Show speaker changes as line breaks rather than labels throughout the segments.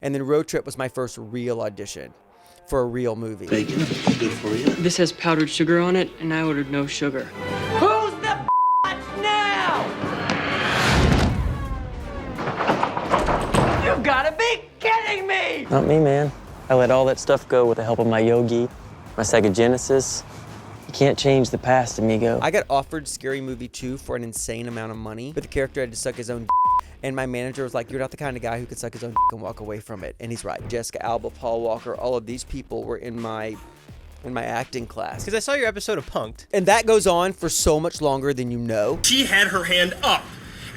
And then Road Trip was my first real audition for a real movie.
Bacon, good for you.
This has powdered sugar on it, and I ordered no sugar.
Who's the now? You gotta be kidding me!
Not me, man. I let all that stuff go with the help of my yogi, my Sega Genesis. You can't change the past, amigo.
I got offered Scary Movie 2 for an insane amount of money, but the character had to suck his own and my manager was like, you're not the kind of guy who could suck his own and walk away from it. And he's right. Jessica Alba, Paul Walker, all of these people were in my acting class.
Because I saw your episode of Punk'd.
And that goes on for so much longer than you know.
She had her hand up,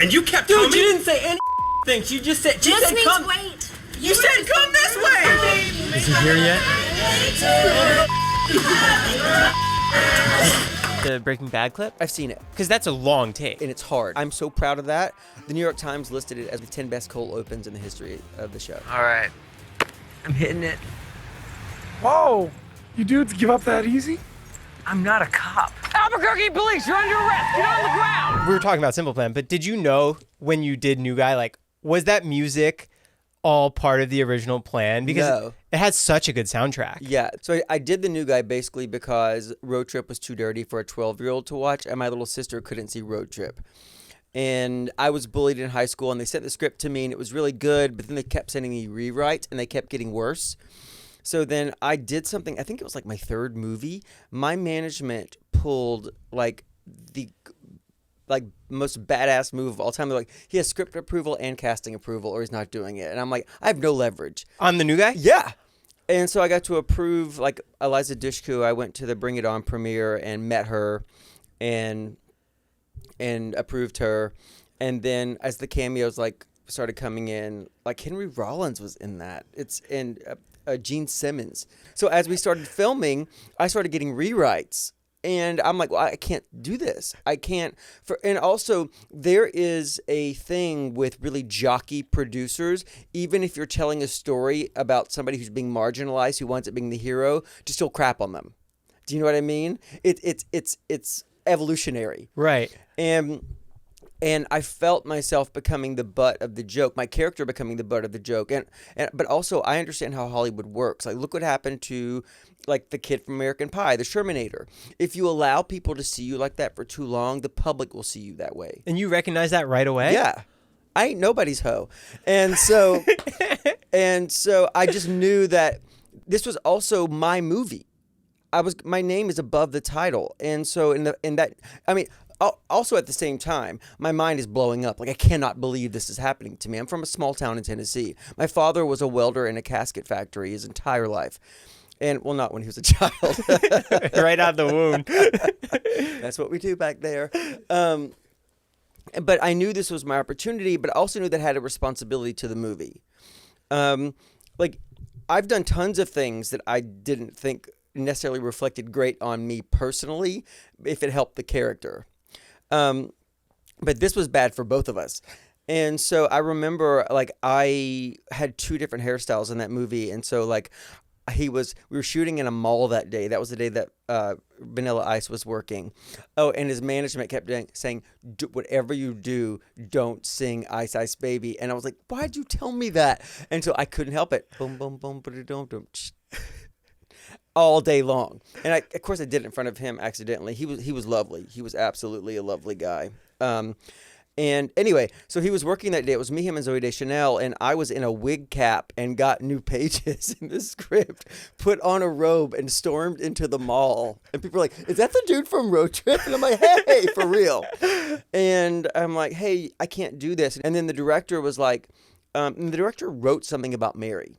and you kept telling me.
Dude, you didn't say any things. You just said,
Just means
come.
wait.
You said come this way.
Is he here yet? The Breaking Bad clip?
I've seen it.
Because that's a long take.
And it's hard. I'm so proud of that. The New York Times listed it as the 10 best cold opens in the history of the show.
All right. I'm hitting it.
Whoa! You dudes give up that easy?
I'm not a cop.
Albuquerque police, you're under arrest. Get on the ground.
We were talking about Simple Plan, but did you know when you did New Guy, like, was that music all part of the original plan? Because
No.
it has such a good soundtrack.
Yeah, so I did The New Guy basically because Road Trip was too dirty for a 12-year-old to watch, and my little sister couldn't see Road Trip. And I was bullied in high school, and they sent the script to me, and it was really good, but then they kept sending me rewrites, and they kept getting worse. So then I did something, I think it was like my third movie. My management pulled like the most badass move of all time. They're like, he has script approval and casting approval, or he's not doing it. And I'm like, I have no leverage.
On The New Guy?
Yeah. And so I got to approve, like, Eliza Dushku. I went to the Bring It On premiere and met her and approved her. And then as the cameos, like, started coming in, like, Henry Rollins was in that. Gene Simmons. So as we started filming, I started getting rewrites. And I'm like, well, I can't do this. I can't. And also, there is a thing with really jockey producers, even if you're telling a story about somebody who's being marginalized, who winds up being the hero, to still crap on them. Do you know what I mean? It's evolutionary.
Right.
And I felt myself becoming the butt of the joke, my character becoming the butt of the joke. But also, I understand how Hollywood works. Like, look what happened to, like, the kid from American Pie, the Shermanator. If you allow people to see you like that for too long, the public will see you that way.
And you recognize that right away?
Yeah. I ain't nobody's hoe. And so, I just knew that this was also my movie. My name is above the title. And so also at the same time, my mind is blowing up. Like, I cannot believe this is happening to me. I'm from a small town in Tennessee. My father was a welder in a casket factory his entire life. And, well, not when he was a child.
Right out the womb.
That's what we do back there. But I knew this was my opportunity, but I also knew that I had a responsibility to the movie. Like, I've done tons of things that I didn't think necessarily reflected great on me personally, if it helped the character. But this was bad for both of us. And so I remember, like, I had 2 different hairstyles in that movie. And so, like, we were shooting in a mall that day. That was the day that Vanilla Ice was working. Oh, and his management kept saying, whatever you do, don't sing Ice Ice Baby. And I was like, why'd you tell me that? And so I couldn't help it. Boom, boom, boom, ba-da-dum, dum, all day long. And of course I did it in front of him accidentally. He was lovely. He was absolutely a lovely guy. And anyway, so he was working that day. It was me, him, and Zooey Deschanel, and I was in a wig cap and got new pages in the script, put on a robe, and stormed into the mall. And people were like, is that the dude from Road Trip? And I'm like, hey, for real. And I'm like, hey, I can't do this. And then the director was like, the director wrote something about Mary.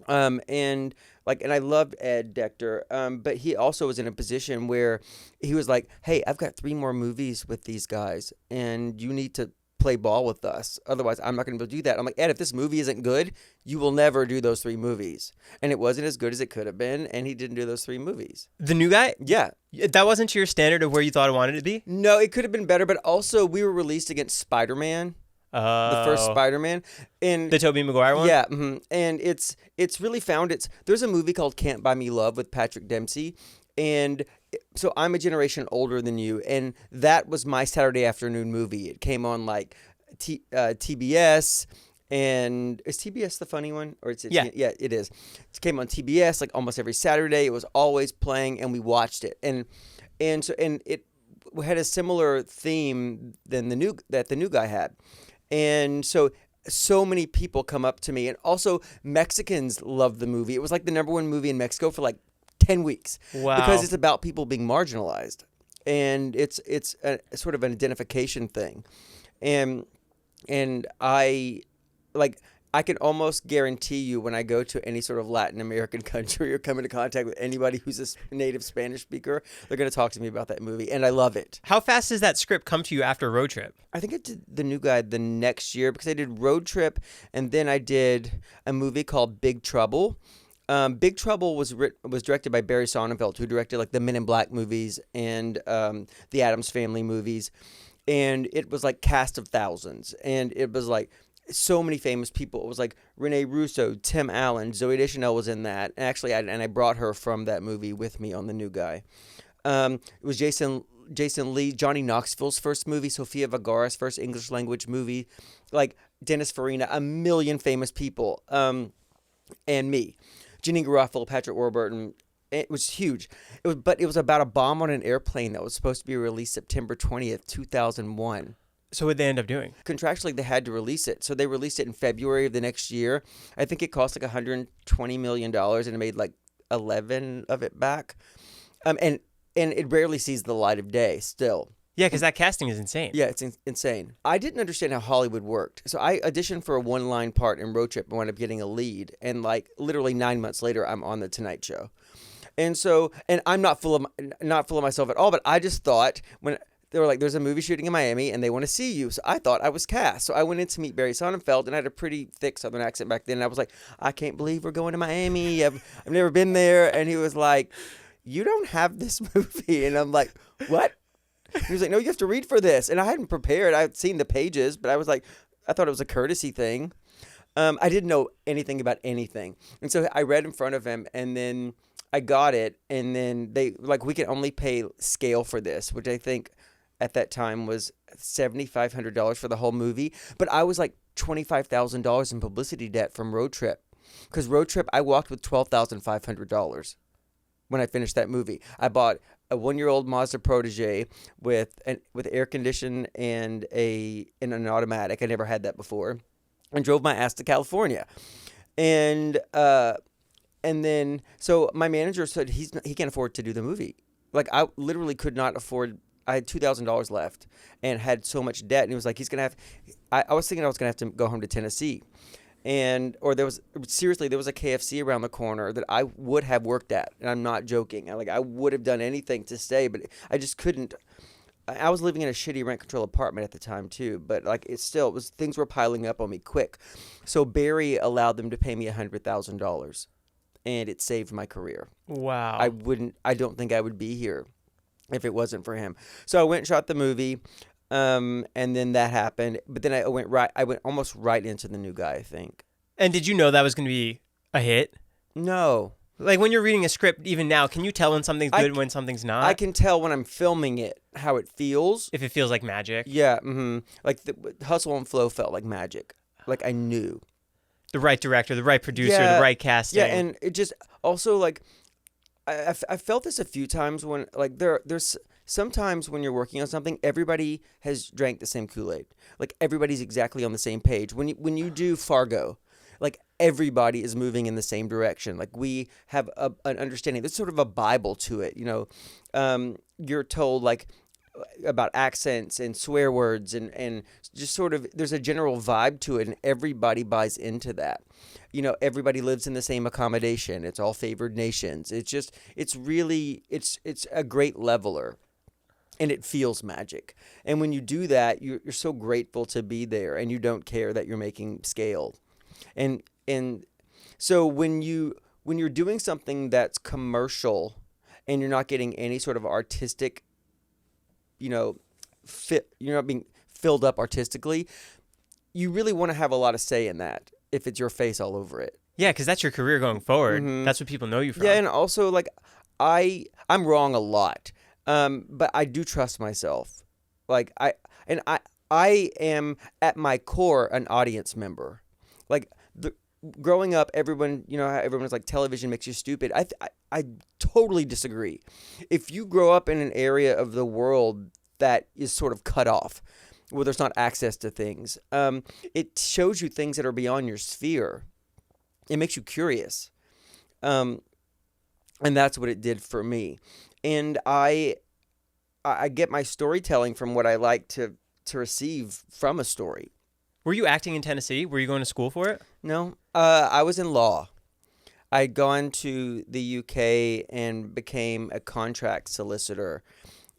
And I loved Ed Decter, but he also was in a position where he was like, hey, I've got 3 more movies with these guys, and you need to play ball with us. Otherwise, I'm not going to be able to do that. I'm like, Ed, if this movie isn't good, you will never do those 3 movies. And it wasn't as good as it could have been, and he didn't do those 3 movies.
The New Guy?
Yeah.
That wasn't to your standard of where you thought it wanted to be?
No, it could have been better, but also we were released against Spider-Man. The first Spider-Man, and
the Tobey Maguire one.
Yeah, and it's really found there's a movie called Can't Buy Me Love with Patrick Dempsey, and so I'm a generation older than you, and that was my Saturday afternoon movie. It came on like TBS, And is TBS the funny one, or it's
Yeah.
yeah, it is. It came on TBS like almost every Saturday. It was always playing, and we watched it. And it had a similar theme than the new guy had. And so many people come up to me, and also Mexicans love the movie. It was like the #1 movie in Mexico for like 10 weeks.
Wow.
Because it's about people being marginalized, and it's a sort of an identification thing, and I can almost guarantee you when I go to any sort of Latin American country or come into contact with anybody who's a native Spanish speaker, they're going to talk to me about that movie, and I love it.
How fast does that script come to you after Road Trip?
I think I did The New Guy the next year because I did Road Trip, and then I did a movie called Big Trouble. Big Trouble was directed by Barry Sonnenfeld, who directed like the Men in Black movies and the Addams Family movies, and it was like cast of thousands, and it was like so many famous people. It was like Rene Russo, Tim Allen, Zooey Deschanel was in that. And actually, I brought her from that movie with me on The New Guy. It was Jason Lee, Johnny Knoxville's first movie, Sofia Vergara's first English language movie, like Dennis Farina, a million famous people, and me, Jeanine Garofalo, Patrick Warburton. It was huge. But it was about a bomb on an airplane that was supposed to be released September 20th, 2001.
So what did they end up doing?
Contractually, they had to release it. So they released it in February of the next year. I think it cost like $120 million, and it made like 11 of it back. And it rarely sees the light of day still.
Yeah, because that casting is insane.
Yeah, it's insane. I didn't understand how Hollywood worked. So I auditioned for a one-line part in Road Trip and wound up getting a lead. And like literally 9 months later, I'm on The Tonight Show. And I'm not full of myself at all, but I just thought when they were like, there's a movie shooting in Miami and they want to see you. So I thought I was cast. So I went in to meet Barry Sonnenfeld, and I had a pretty thick Southern accent back then. And I was like, I can't believe we're going to Miami. I've never been there. And he was like, you don't have this movie. And I'm like, what? He was like, no, you have to read for this. And I hadn't prepared. I'd seen the pages, but I thought it was a courtesy thing. I didn't know anything about anything. And so I read in front of him, and then I got it. And then they like, we can only pay scale for this, which I think at that time was $7,500 for the whole movie. But I was like $25,000 in publicity debt from Road Trip. Because Road Trip, I walked with $12,500 when I finished that movie. I bought a 1-year-old Mazda Protege with air condition and an automatic. I never had that before. And drove my ass to California. And then so my manager said he can't afford to do the movie. Like I literally could not afford. I had $2,000 left and had so much debt, and he was like, he's gonna have. I was thinking I was gonna have to go home to Tennessee, there was a KFC around the corner that I would have worked at, and I'm not joking. I would have done anything to stay, but I just couldn't. I was living in a shitty rent control apartment at the time too, but like things were piling up on me quick, so Barry allowed them to pay me $100,000, and it saved my career.
Wow.
I don't think I would be here if it wasn't for him. So I went and shot the movie, and then that happened. But then I went almost right into The New Guy, I think.
And did you know that was going to be a hit?
No.
Like when you're reading a script, even now, can you tell when something's good and when something's not?
I can tell when I'm filming it, how it feels.
If it feels like magic.
Yeah. Mm-hmm. Like the Hustle and Flow felt like magic. Like I knew.
The right director, the right producer, the right casting.
Yeah, and it just also like I felt this a few times when like there's sometimes when you're working on something, everybody has drank the same Kool-Aid. Like everybody's exactly on the same page. When you do Fargo, like everybody is moving in the same direction. Like we have an understanding. There's sort of a Bible to it. You know, you're told like about accents and swear words and just sort of there's a general vibe to it, and everybody buys into that. You know, everybody lives in the same accommodation. It's all favored nations. It's really a great leveler, and it feels magic. And when you do that, you're so grateful to be there, and you don't care that you're making scale. And so when you're doing something that's commercial, and you're not getting any sort of artistic, you know, you're not being filled up artistically, you really want to have a lot of say in that if it's your face all over it.
Yeah, because that's your career going forward.
Mm-hmm.
That's what people know you from.
Yeah, and also like I'm wrong a lot, but I do trust myself. Like I am at my core an audience member. Like growing up, everyone, you know, how everyone's like television makes you stupid. I totally disagree. If you grow up in an area of the world that is sort of cut off, where there's not access to things, it shows you things that are beyond your sphere. It makes you curious. And that's what it did for me. And I get my storytelling from what I like to receive from a story.
Were you acting in Tennessee? Were you going to school for it?
No, I was in law. I'd gone to the UK and became a contract solicitor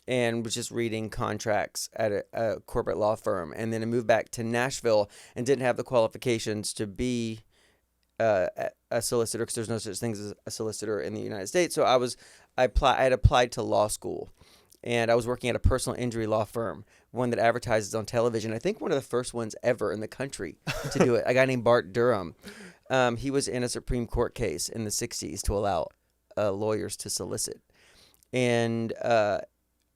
and was just reading contracts at a corporate law firm. And then I moved back to Nashville and didn't have the qualifications to be a solicitor, because there's no such thing as a solicitor in the United States. So I had applied to law school, and I was working at a personal injury law firm, one that advertises on television. I think one of the first ones ever in the country to do it. A guy named Bart Durham. He was in a Supreme Court case in the 60s to allow lawyers to solicit. And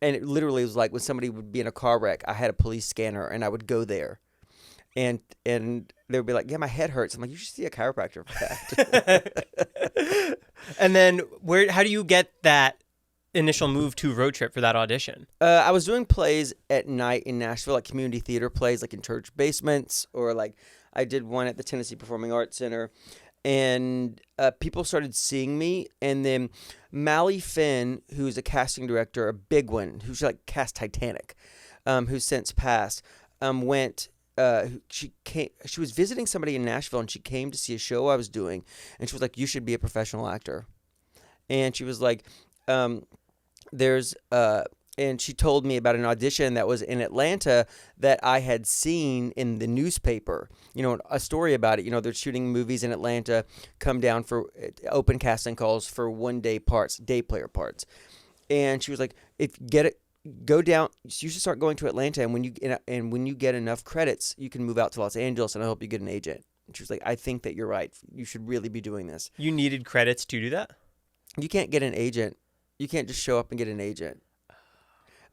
it literally was like when somebody would be in a car wreck, I had a police scanner, and I would go there. And they would be like, yeah, my head hurts. I'm like, you should see a chiropractor for that.
And then how do you get that initial move to road trip for that audition?
I was doing plays at night in Nashville, like community theater plays, like in church basements, or like I did one at the Tennessee Performing Arts Center. And people started seeing me. And then Mally Finn, who's a casting director, a big one, who's like cast Titanic, who's since passed, went... she was visiting somebody in Nashville, and she came to see a show I was doing, and she was like, you should be a professional actor. And she was like, and she told me about an audition that was in Atlanta that I had seen in the newspaper, you know, a story about it. You know, they're shooting movies in Atlanta, come down for open casting calls for day player parts. And she was like, go down. You should start going to Atlanta, and when you get enough credits, you can move out to Los Angeles, and I hope you get an agent. And she was like, I think that you're right. You should really be doing this.
You needed credits to do that?
You can't get an agent. You can't just show up and get an agent.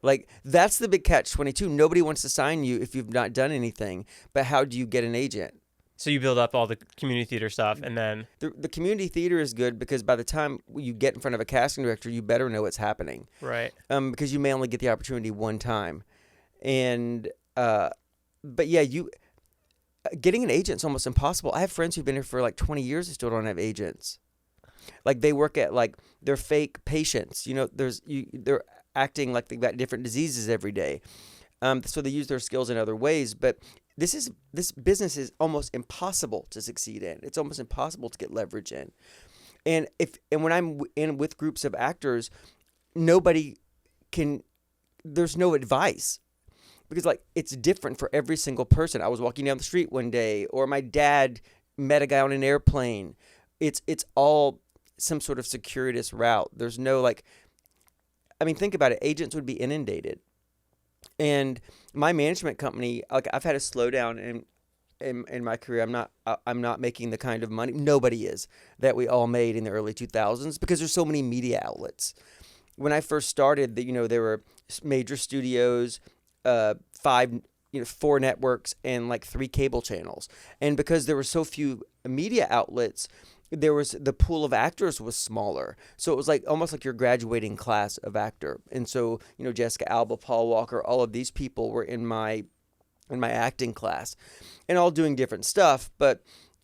Like, that's the big catch-22. Nobody wants to sign you if you've not done anything. But how do you get an agent?
So you build up all the community theater stuff, and then...
The community theater is good because by the time you get in front of a casting director, you better know what's happening.
Right.
Because you may only get the opportunity one time. And, but yeah, getting an agent's almost impossible. I have friends who've been here for like 20 years who still don't have agents. Like, they work at, like, they're fake patients. You know, they're acting like they've got different diseases every day. So they use their skills in other ways, but... This business is almost impossible to succeed in. It's almost impossible to get leverage in. And when I'm in with groups of actors, there's no advice. Because like it's different for every single person. I was walking down the street one day, or my dad met a guy on an airplane. It's all some sort of circuitous route. There's no think about it. Agents would be inundated. And my management company, like I've had a slowdown in my career. I'm not making the kind of money, nobody is, that we all made in the early 2000s because there's so many media outlets. When I first started, there were major studios, 4 networks, and like 3 cable channels. And because there were so few media outlets, the pool of actors was smaller. So it was like almost like your graduating class of actor. And so, Jessica Alba, Paul Walker, all of these people were in my acting class and all doing different stuff. But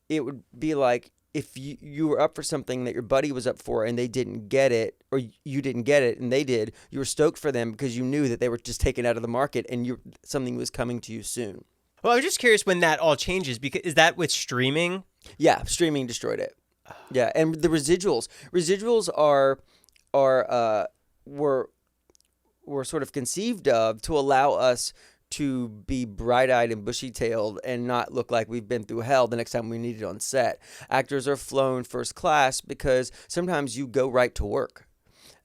it would be like if you were up for something that your buddy was up for and they didn't get it, or you didn't get it and they did, you were stoked for them because you knew that they were just taken out of the market and something was coming to you soon.
Well, I'm just curious when that all changes, because is that with streaming?
Yeah, streaming destroyed it. Yeah, and the residuals were sort of conceived of to allow us to be bright-eyed and bushy-tailed and not look like we've been through hell the next time we need it on set. Actors are flown first class because sometimes you go right to work.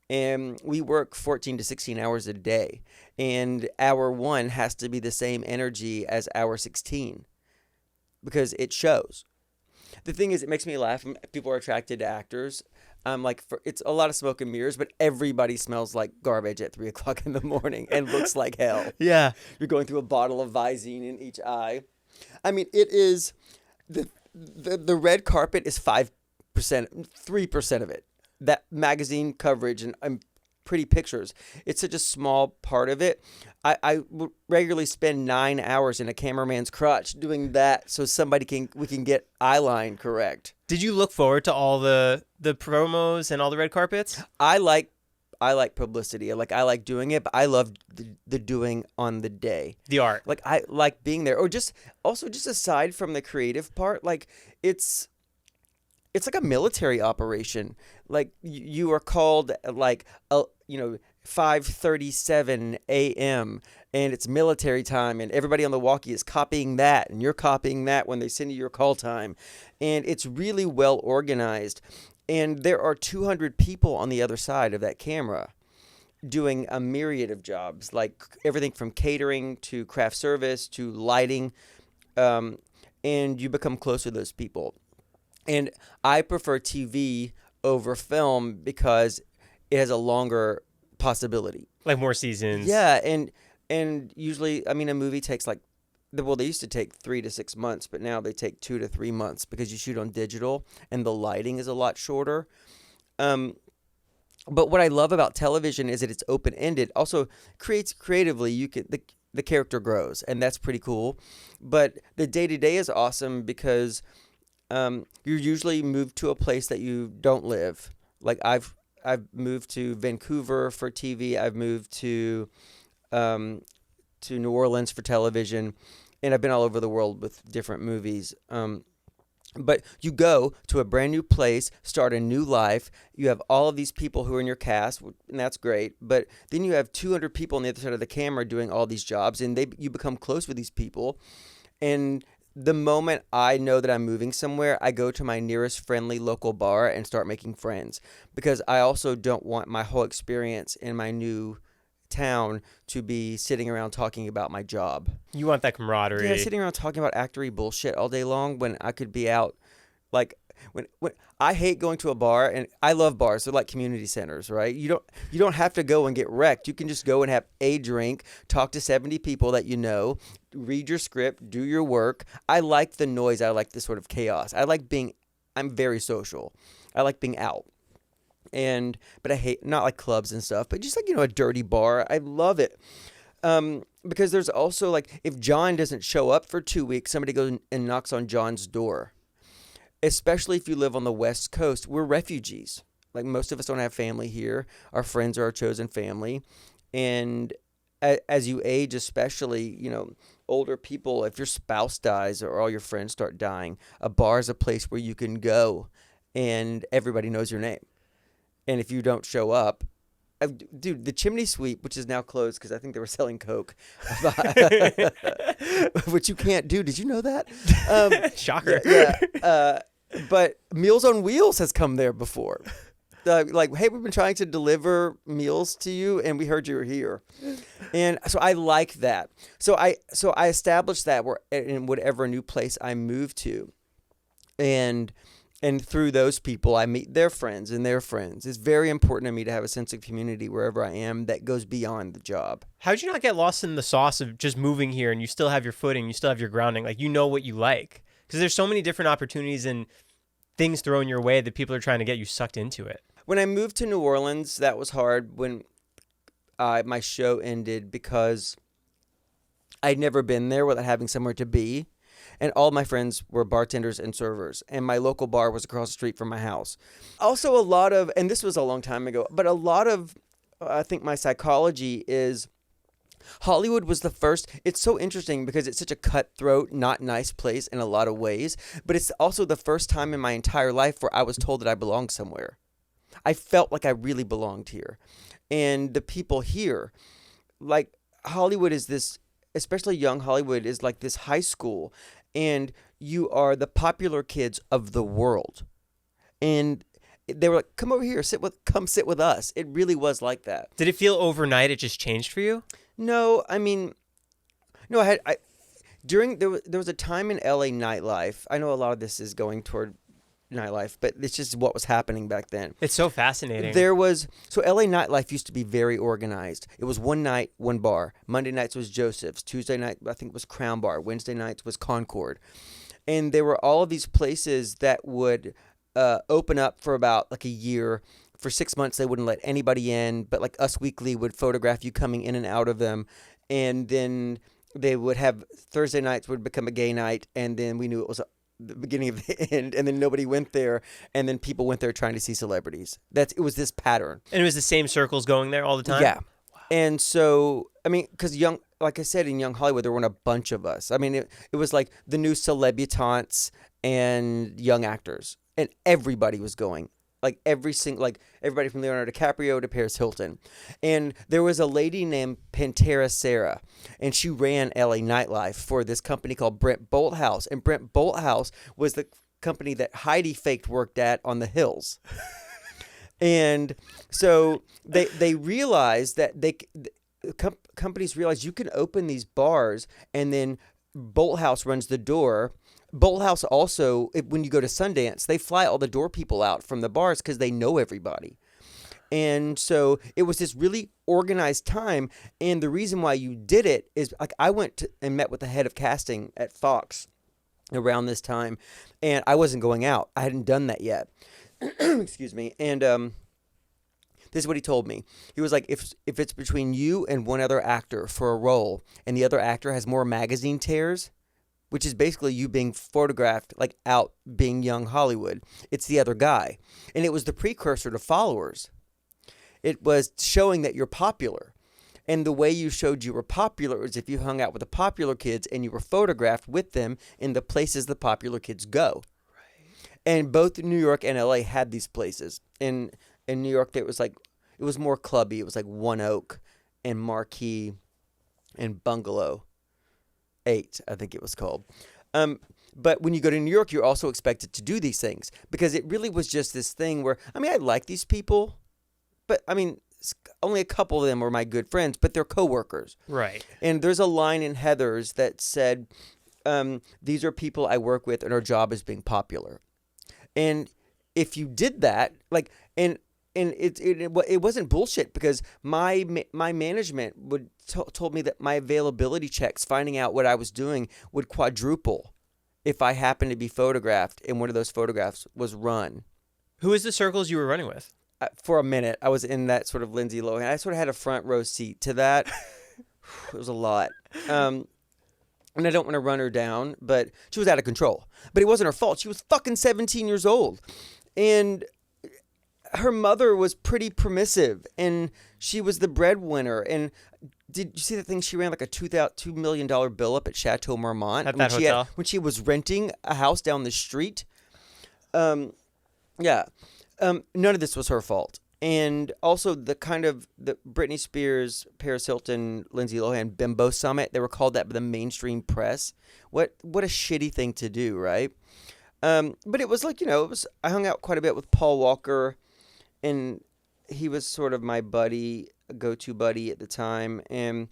And we work 14 to 16 hours a day. And hour 1 has to be the same energy as hour 16 because it shows. The thing is, it makes me laugh. People are attracted to actors. It's a lot of smoke and mirrors, but everybody smells like garbage at 3 o'clock in the morning and looks like hell.
Yeah.
You're going through a bottle of Visine in each eye. I mean, it is the red carpet is 5%, 3% of it. That magazine coverage and pretty pictures. It's such a small part of it. I regularly spend 9 hours in a cameraman's crotch doing that so we can get eye line correct.
Did you look forward to all the promos and all the red carpets?
I like publicity. I like doing it, but I love the doing on the day.
The art.
Like I like being there, or just aside from the creative part, like it's like a military operation. Like you are called like 5:37 a.m. and it's military time, and everybody on the walkie is copying that, and you're copying that when they send you your call time, and it's really well organized. And there are 200 people on the other side of that camera doing a myriad of jobs, like everything from catering to craft service to lighting, and you become close to those people. And I prefer TV over film because it has a longer possibility.
Like more seasons.
Yeah, and usually, I mean, a movie takes they used to take 3 to 6 months, but now they take 2 to 3 months because you shoot on digital and the lighting is a lot shorter. But what I love about television is that it's open-ended. Also, creatively, the character grows, and that's pretty cool. But the day-to-day is awesome because you're usually moved to a place that you don't live. Like I've moved to Vancouver for TV. I've moved to New Orleans for television, and I've been all over the world with different movies. But you go to a brand new place, start a new life. You have all of these people who are in your cast, and that's great. But then you have 200 people on the other side of the camera doing all these jobs, and you become close with these people. And the moment I know that I'm moving somewhere, I go to my nearest friendly local bar and start making friends, because I also don't want my whole experience in my new town to be sitting around talking about my job.
You want that camaraderie.
Yeah, sitting around talking about actory bullshit all day long when I could be out. Like when I hate going to a bar, and I love bars. They're like community centers, right? You don't have to go and get wrecked. You can just go and have a drink, talk to 70 people that you know, read your script, do your work. I like the noise. I like this sort of chaos. I'm very social. I like being out. But I hate, not like clubs and stuff, but just like, a dirty bar. I love it. Because there's also like, if John doesn't show up for 2 weeks, somebody goes and knocks on John's door. Especially if you live on the West Coast, we're refugees. Like most of us don't have family here. Our friends are our chosen family. And as you age, especially, older people, if your spouse dies or all your friends start dying, a bar is a place where you can go and everybody knows your name. And if you don't show up, dude, the Chimney Sweep, which is now closed because I think they were selling Coke, which you can't do. Did you know that?
Shocker.
Yeah. But Meals on Wheels has come there before. Like, hey, we've been trying to deliver meals to you, and we heard you were here. And so I like that. So I established that in whatever new place I move to. And through those people, I meet their friends and their friends. It's very important to me to have a sense of community wherever I am that goes beyond the job.
How'd you not get lost in the sauce of just moving here and you still have your footing, you still have your grounding, like you know what you like? Because there's so many different opportunities and things thrown your way that people are trying to get you sucked into it.
When I moved to New Orleans, that was hard when my show ended because I'd never been there without having somewhere to be. And all my friends were bartenders and servers. And my local bar was across the street from my house. Also, and this was a long time ago, but a lot of, I think my psychology is Hollywood was the first. It's so interesting because it's such a cutthroat, not nice place in a lot of ways. But it's also the first time in my entire life where I was told that I belonged somewhere. I felt like I really belonged here. And the people here, like Hollywood is this, especially young Hollywood, is like this high school, and you are the popular kids of the world. And they were like, come over here, come sit with us. It really was like that.
Did it feel overnight it just changed for you?
No, I mean, no, there was a time in LA nightlife. I know a lot of this is going toward nightlife, but it's just what was happening back then.
It's so fascinating.
So LA nightlife used to be very organized. It was one night, one bar. Monday nights was Joseph's. Tuesday night, I think, was Crown Bar. Wednesday nights was Concord. and there were all of these places that would open up for about like a year. For 6 months, they wouldn't let anybody in, but like Us Weekly would photograph you coming in and out of them, and then they would have Thursday nights would become a gay night, and then we knew it was the beginning of the end, and then nobody went there, and then people went there trying to see celebrities. It was this pattern.
And it was the same circles going there all the time?
Yeah. Wow. And so, I mean, because like I said, in Young Hollywood, there weren't a bunch of us. I mean, it was like the new celebutantes and young actors, and everybody was going. Like everybody from Leonardo DiCaprio to Paris Hilton. And there was a lady named Pantera Sarah, and she ran LA nightlife for this company called Brent Bolthouse. And Brent Bolthouse was the company that Heidi faked worked at on the Hills. And so they realized that companies realized you can open these bars, and then Bolthouse runs the door. Bolthouse also, when you go to Sundance, they fly all the door people out from the bars because they know everybody. And so it was this really organized time. And the reason why you did it is like I went and met with the head of casting at Fox around this time, and I wasn't going out. I hadn't done that yet. Excuse me. And this is what he told me. He was like, if it's between you and one other actor for a role, and the other actor has more magazine tears, which is basically you being photographed like out being young Hollywood, it's the other guy. And it was the precursor to Followers. It was showing that you're popular. And the way you showed you were popular was if you hung out with the popular kids and you were photographed with them in the places the popular kids go. Right. And both New York and LA had these places. In New York, it was more clubby. It was like One Oak and Marquee and Bungalow 8, I think it was called. But when you go to New York, you're also expected to do these things because it really was just this thing where, I mean, I like these people, but I mean, only a couple of them were my good friends, but they're coworkers.
Right.
And there's a line in Heathers that said, these are people I work with and our job is being popular. And if you did that, like, and it wasn't bullshit because my management told me that my availability checks, finding out what I was doing, would quadruple if I happened to be photographed and one of those photographs was run.
Who is the circles you were running with?
For a minute, I was in that sort of Lindsay Lohan. I sort of had a front row seat to that. It was a lot. And I don't want to run her down, but she was out of control. But it wasn't her fault. She was fucking 17 years old. And her mother was pretty permissive, and she was the breadwinner. And did you see the thing? She ran like a $2 million bill up at Chateau Marmont
at that hotel
when she was renting a house down the street. None of this was her fault. And also the Britney Spears, Paris Hilton, Lindsay Lohan bimbo summit, they were called that by the mainstream press. What a shitty thing to do, right? But it was like, I hung out quite a bit with Paul Walker, and he was sort of my buddy, go-to buddy at the time. And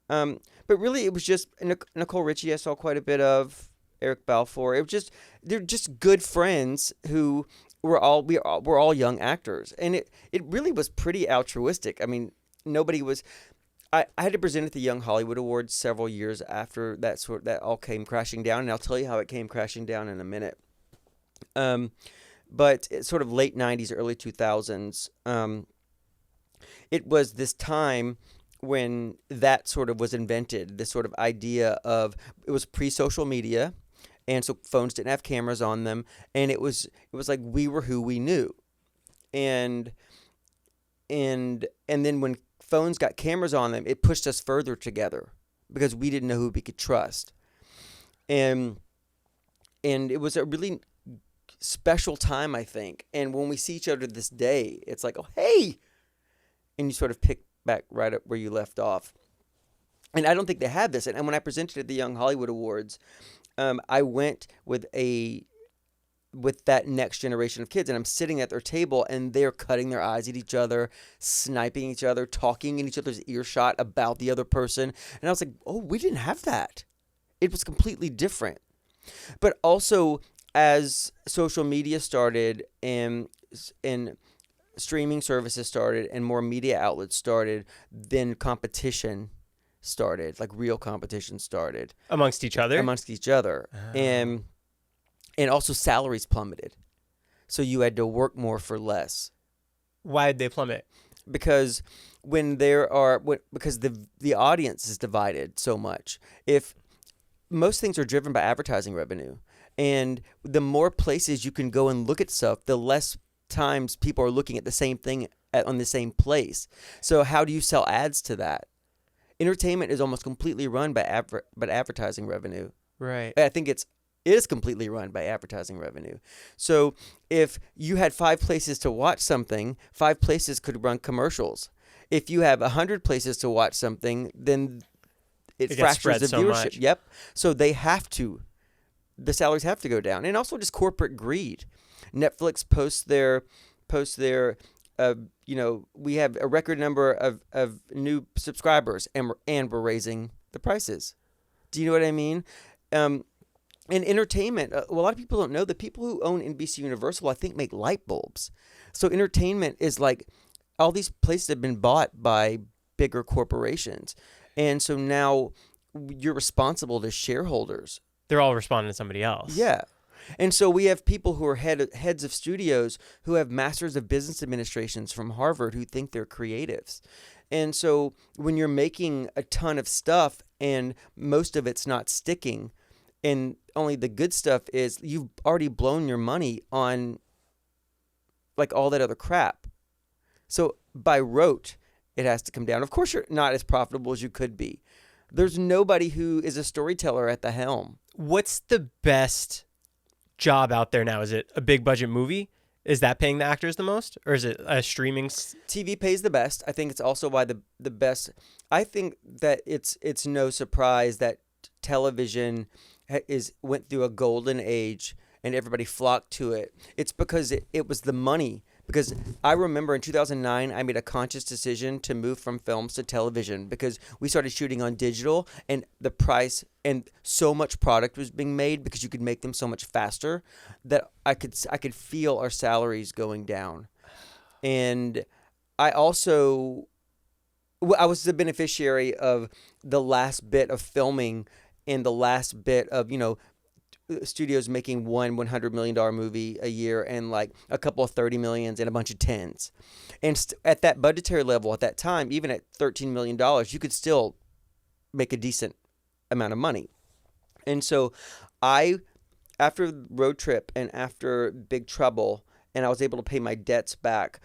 but really it was just Nicole Richie I saw quite a bit of, Eric Balfour. It was just, they're just good friends who we're all young actors. And it really was pretty altruistic. I mean, nobody was... I had to present at the Young Hollywood Awards several years after that all came crashing down, and I'll tell you how it came crashing down in a minute. But it's sort of late 90s, early 2000s, it was this time when that sort of was invented, this sort of idea of, it was pre-social media, and so phones didn't have cameras on them, and it was like we were who we knew. And then when phones got cameras on them, it pushed us further together because we didn't know who we could trust. And it was a really special time, I think. And when we see each other this day, it's like, oh, hey! And you sort of pick back right up where you left off. And I don't think they had this. And when I presented at the Young Hollywood Awards, I went with that next generation of kids, and I'm sitting at their table, and they're cutting their eyes at each other, sniping each other, talking in each other's earshot about the other person. And I was like, oh, we didn't have that. It was completely different. But also, as social media started and streaming services started and more media outlets started, then competition started, like real competition started.
Amongst each other?
Oh. And also salaries plummeted. So you had to work more for less.
Why did they plummet?
Because because the audience is divided so much. If most things are driven by advertising revenue, and the more places you can go and look at stuff, the less times people are looking at the same thing on the same place. So how do you sell ads to that? Entertainment is almost completely run by advertising revenue.
Right.
I think it is completely run by advertising revenue. So if you had 5 places to watch something, 5 places could run commercials. If you have 100 places to watch something, then it fractures the
so
viewership.
much.
Yep. So the salaries have to go down, and also just corporate greed. Netflix posts their we have a record number of new subscribers, and we're raising the prices. Do you know what I mean? In entertainment, a lot of people don't know that people who own NBC Universal, I think, make light bulbs. So entertainment is like all these places have been bought by bigger corporations. And so now you're responsible to shareholders.
They're all responding to somebody else.
Yeah. And so we have people who are heads of studios who have masters of business administrations from Harvard who think they're creatives. And so when you're making a ton of stuff and most of it's not sticking, and only the good stuff is, you've already blown your money on like all that other crap. So by rote, it has to come down. Of course, you're not as profitable as you could be. There's nobody who is a storyteller at the helm.
What's the best job out there now? Is it a big budget movie? Is that paying the actors the most? Or is it a streaming?
TV pays the best. I think it's also why the best. I think that it's no surprise that television went through a golden age and everybody flocked to it. It's because it was the money. Because I remember in 2009, I made a conscious decision to move from films to television because we started shooting on digital, and the price and so much product was being made because you could make them so much faster that I could feel our salaries going down. And I was the beneficiary of the last bit of filming and the last bit of, studios making one $100 million movie a year and like a couple of 30 millions and a bunch of 10s. And at that budgetary level at that time, even at $13 million, you could still make a decent amount of money. And so after Road Trip and after Big Trouble, and I was able to pay my debts back,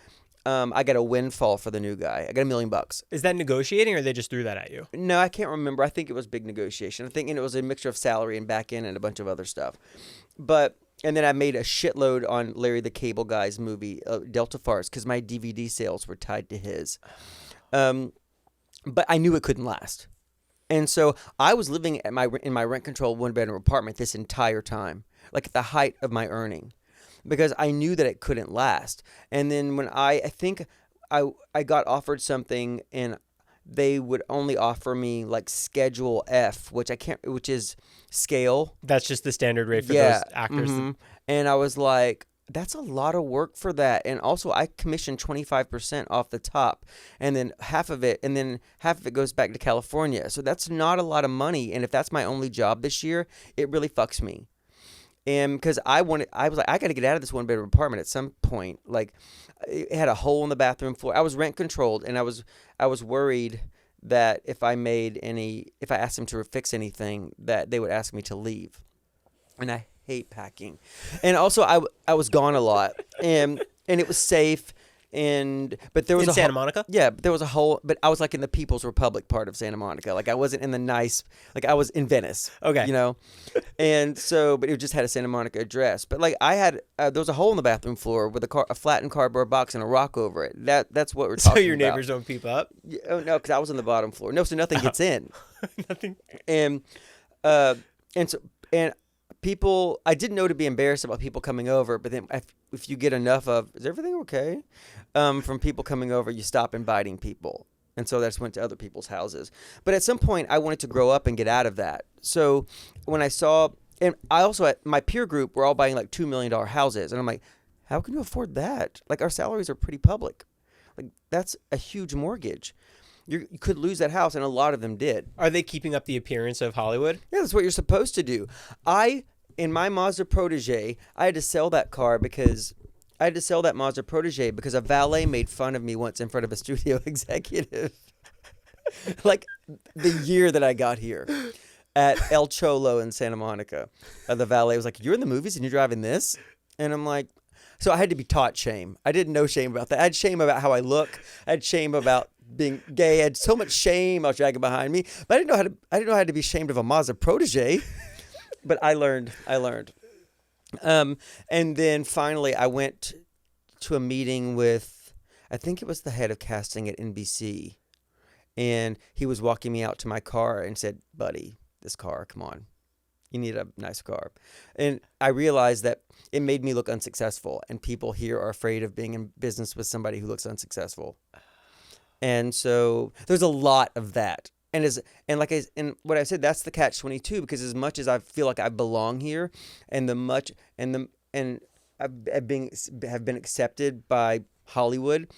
I got a windfall for the new guy. I got $1 million.
Is that negotiating, or they just threw that at you?
No, I can't remember. I think it was big negotiation. I think it was a mixture of salary and back end and a bunch of other stuff. And then I made a shitload on Larry the Cable Guy's movie, Delta Farce, because my DVD sales were tied to his. But I knew it couldn't last. And so I was living in my rent-controlled one-bedroom apartment this entire time, like at the height of my earning, because I knew that it couldn't last. And then when I think I got offered something, and they would only offer me like Schedule F, which is scale.
That's just the standard rate for those actors.
Mm-hmm. And I was like, that's a lot of work for that. And also I commission 25% off the top, and then half of it goes back to California. So that's not a lot of money. And if that's my only job this year, it really fucks me. And because I was like, I got to get out of this one-bedroom apartment at some point. Like, it had a hole in the bathroom floor. I was rent controlled, and I was worried that if I asked them to fix anything, that they would ask me to leave. And I hate packing. And also, I was gone a lot, and it was safe. But there was
in Santa Monica?
Yeah, but there was a hole. But I was like in the People's Republic part of Santa Monica. Like, I wasn't in the nice. Like, I was in Venice.
Okay.
And so, but it just had a Santa Monica address. But like, I had there was a hole in the bathroom floor with a flattened cardboard box and a rock over it. That's what we're talking about.
So your neighbors don't peep up?
Yeah, oh no, because I was on the bottom floor. No, so nothing gets in.
Nothing.
And people, I didn't know to be embarrassed about people coming over, but then if you get enough of, is everything okay? From people coming over, you stop inviting people. And so that's went to other people's houses. But at some point, I wanted to grow up and get out of that. So when I saw, and I also, my peer group were all buying like $2 million houses. And I'm like, how can you afford that? Like, our salaries are pretty public. Like, that's a huge mortgage. You could lose that house, and a lot of them did.
Are they keeping up the appearance of Hollywood?
Yeah, that's what you're supposed to do. I in my Mazda Protege, I had to sell that car because Mazda Protege because a valet made fun of me once in front of a studio executive. Like the year that I got here at El Cholo in Santa Monica. The valet was like, "You're in the movies and you're driving this?" And I'm like, so I had to be taught shame. I didn't know shame about that. I had shame about how I look. I had shame about being gay. I had so much shame I was dragging behind me. But I didn't know how to be ashamed of a Mazda Protege. But I learned. And then finally I went to a meeting with, I think it was the head of casting at NBC. And he was walking me out to my car and said, "Buddy, this car, come on. You need a nice car." And I realized that it made me look unsuccessful. And people here are afraid of being in business with somebody who looks unsuccessful. And so there's a lot of that. And what I said, that's the catch-22, because as much as I feel like I belong here and have been accepted by Hollywood,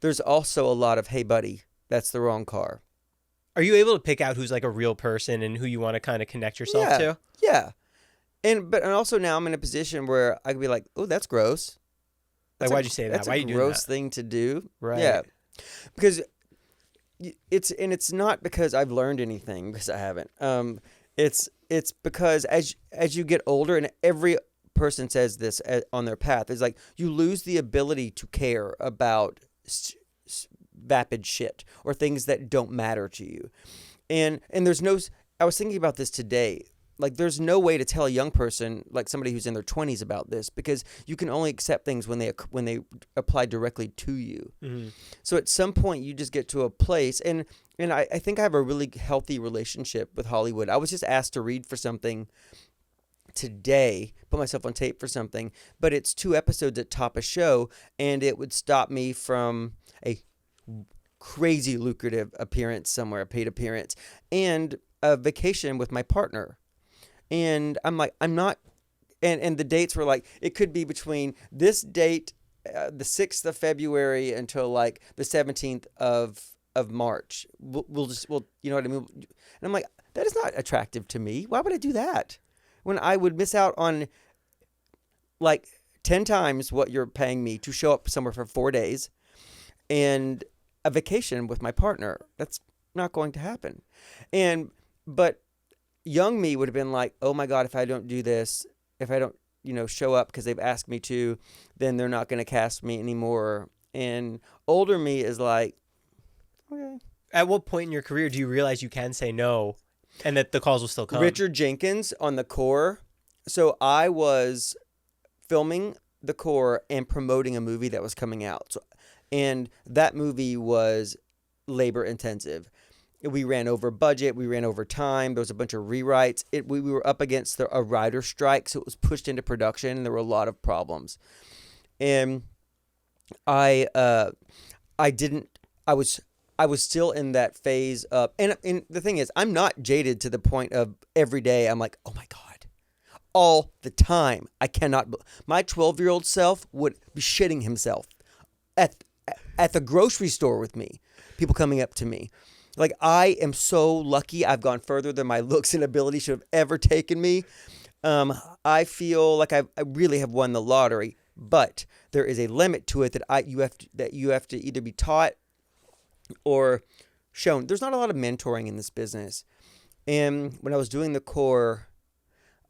there's also a lot of, "Hey buddy, that's the wrong car."
Are you able to pick out who's like a real person and who you want to kind of connect yourself to?
Yeah. And also now I'm in a position where I could be like, "Oh, that's gross."
Like, why'd you say that? Why are you doing that?
That's a gross thing to do.
Right.
Yeah. Because it's not because I've learned anything, because I haven't. It's because as you get older, and every person says this on their path, is like you lose the ability to care about vapid shit or things that don't matter to you. And there's no, I was thinking about this today. Like, there's no way to tell a young person, like somebody who's in their 20s, about this, because you can only accept things when they apply directly to you. Mm-hmm. So at some point you just get to a place, and I think I have a really healthy relationship with Hollywood. I was just asked to read for something today, put myself on tape for something, but it's 2 episodes at top a show, and it would stop me from a crazy lucrative appearance somewhere, a paid appearance, and a vacation with my partner. And I'm like, I'm not, and the dates were like, it could be between this date, the 6th of February, until like the 17th of March. We'll you know what I mean? And I'm like, that is not attractive to me. Why would I do that when I would miss out on like 10 times what you're paying me to show up somewhere for 4 days and a vacation with my partner? That's not going to happen. But young me would have been like, "Oh my God, if I don't do this, if I don't, show up because they've asked me to, then they're not going to cast me anymore." And older me is like, okay.
At what point in your career do you realize you can say no and that the calls will still come?
Richard Jenkins on The Core. So I was filming The Core and promoting a movie that was coming out. And that movie was labor intensive. We ran over budget. We ran over time. There was a bunch of rewrites. We were up against a writer strike, so it was pushed into production, and there were a lot of problems. And I was still in that phase of, and the thing is, I'm not jaded to the point of every day I'm like, "Oh my God," all the time. I cannot. My 12-year-old self would be shitting himself at the grocery store with me. People coming up to me. Like, I am so lucky. I've gone further than my looks and ability should have ever taken me. I feel like I really have won the lottery, but there is a limit to it that you have to either be taught or shown. There's not a lot of mentoring in this business. And when I was doing The Core,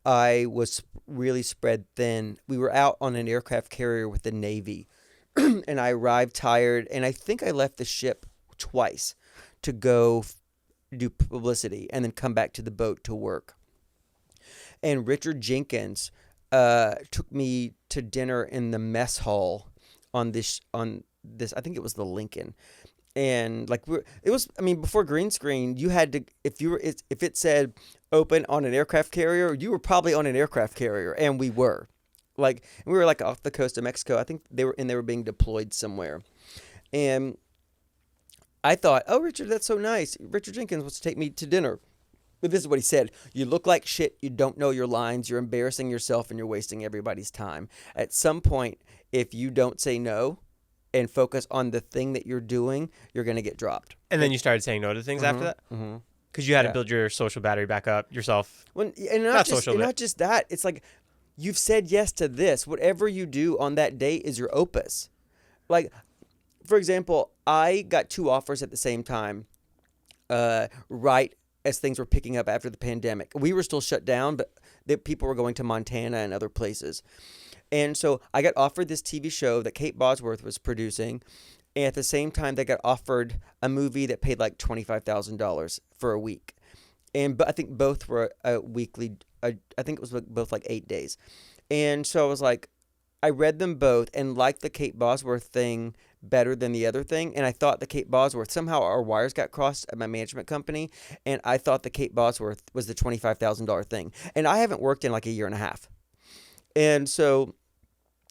I was really spread thin. We were out on an aircraft carrier with the Navy, and I arrived tired, and I think I left the ship twice to go do publicity and then come back to the boat to work. And Richard Jenkins took me to dinner in the mess hall on this I think it was the Lincoln. And like before green screen, you had to, if it said open on an aircraft carrier, you were probably on an aircraft carrier, and we were like off the coast of Mexico. I think they were being deployed somewhere. And I thought, "Oh, Richard, that's so nice. Richard Jenkins wants to take me to dinner." But this is what he said: "You look like shit. You don't know your lines. You're embarrassing yourself, and you're wasting everybody's time. At some point, if you don't say no and focus on the thing that you're doing, you're going to get dropped."
And then you started saying no to things after that?
Mm-hmm.
Because you had to
Yeah.
build your social battery back up yourself.
And
Not
not just
social,
and
but-
not just that. It's like you've said yes to this. Whatever you do on that day is your opus. Like, for example, I got 2 offers at the same time, right as things were picking up after the pandemic. We were still shut down, but people were going to Montana and other places. And so I got offered this TV show that Kate Bosworth was producing. And at the same time, they got offered a movie that paid like $25,000 for a week. But I think both were a weekly, I think it was both like 8 days. And so I was like, I read them both and liked the Kate Bosworth thing better than the other thing. And I thought the Kate Bosworth, somehow our wires got crossed at my management company. And I thought the Kate Bosworth was the $25,000 thing. And I haven't worked in like a year and a half. And so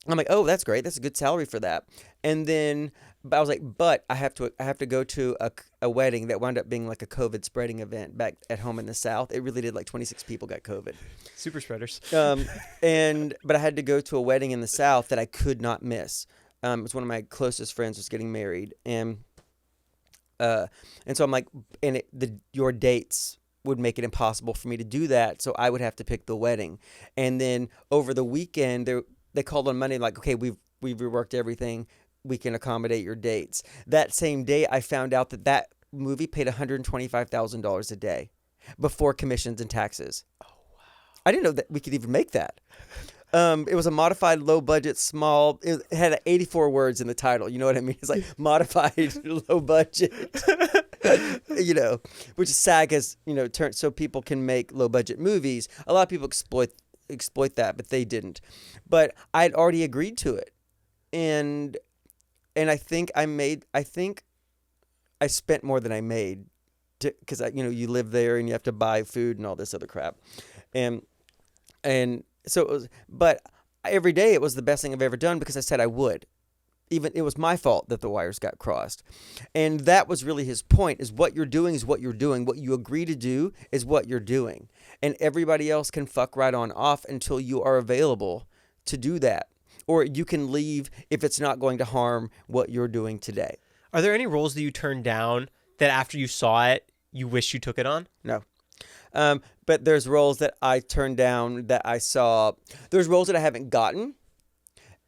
I'm like, oh, that's great. That's a good salary for that. And then but I was like, but I have to go to a wedding that wound up being like a COVID spreading event back at home in the South. It really did. Like 26 people got COVID.
Super spreaders.
But I had to go to a wedding in the South that I could not miss. It was one of my closest friends was getting married. And so I'm like, your dates would make it impossible for me to do that. So I would have to pick the wedding. And then over the weekend, they called on Monday, like, okay, we've reworked everything. We can accommodate your dates. That same day, I found out that movie paid $125,000 a day before commissions and taxes. Oh, wow. I didn't know that we could even make that. It was a modified, low budget, small. It had 84 words in the title. You know what I mean? It's like modified, low budget. Which SAG has, turned so people can make low budget movies. A lot of people exploit that, but they didn't. But I had already agreed to it, and I think I spent more than I made, because you live there and you have to buy food and all this other crap, and so it was. But every day it was the best thing I've ever done because I said I would. Even it was my fault that the wires got crossed, and that was really his point: is what you're doing is what you're doing. What you agree to do is what you're doing, and everybody else can fuck right on off until you are available to do that. Or you can leave if it's not going to harm what you're doing today.
Are there any roles that you turned down that after you saw it, you wish you took it on?
No. But there's roles that I turned down that I saw. There's roles that I haven't gotten.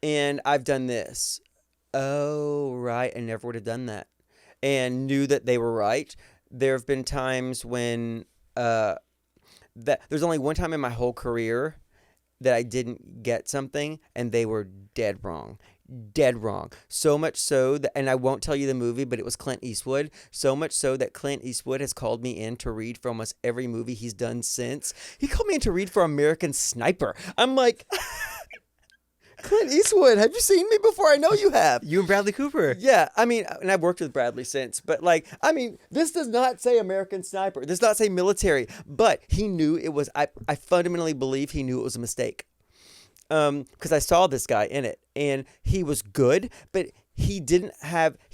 And I've done this. Oh, right. I never would have done that. And knew that they were right. There have been times when there's only one time in my whole career that I didn't get something, and they were dead wrong. So much so that, and I won't tell you the movie, but it was Clint Eastwood. So much so that Clint Eastwood has called me in to read for almost every movie he's done since. He called me in to read for American Sniper. I'm like, Clint Eastwood, have you seen me before? I know you have.
You and Bradley Cooper.
Yeah, I mean, and I've worked with Bradley since, but this does not say American Sniper. This does not say military, but he knew it was, I fundamentally believe he knew it was a mistake. Because I saw this guy in it, and he was good, but he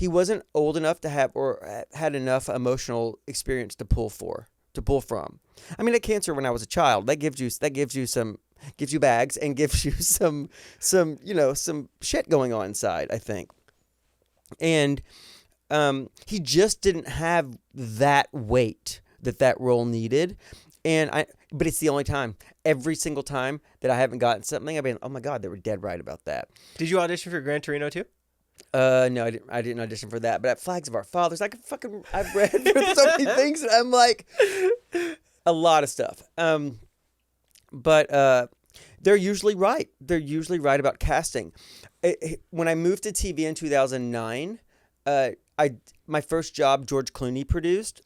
wasn't old enough to have, or had enough emotional experience to pull from. I mean, I had cancer when I was a child. That gives you bags and gives you some shit going on inside, I think. And he just didn't have that weight that role needed. But it's the only time. Every single time that I haven't gotten something, I've been, oh my God, they were dead right about that.
Did you audition for Gran Torino too?
No, I didn't audition for that. But at Flags of Our Fathers, I've read for so many things, and I'm like, a lot of stuff. But they're usually right. They're usually right about casting. When I moved to TV in 2009, my first job, George Clooney produced.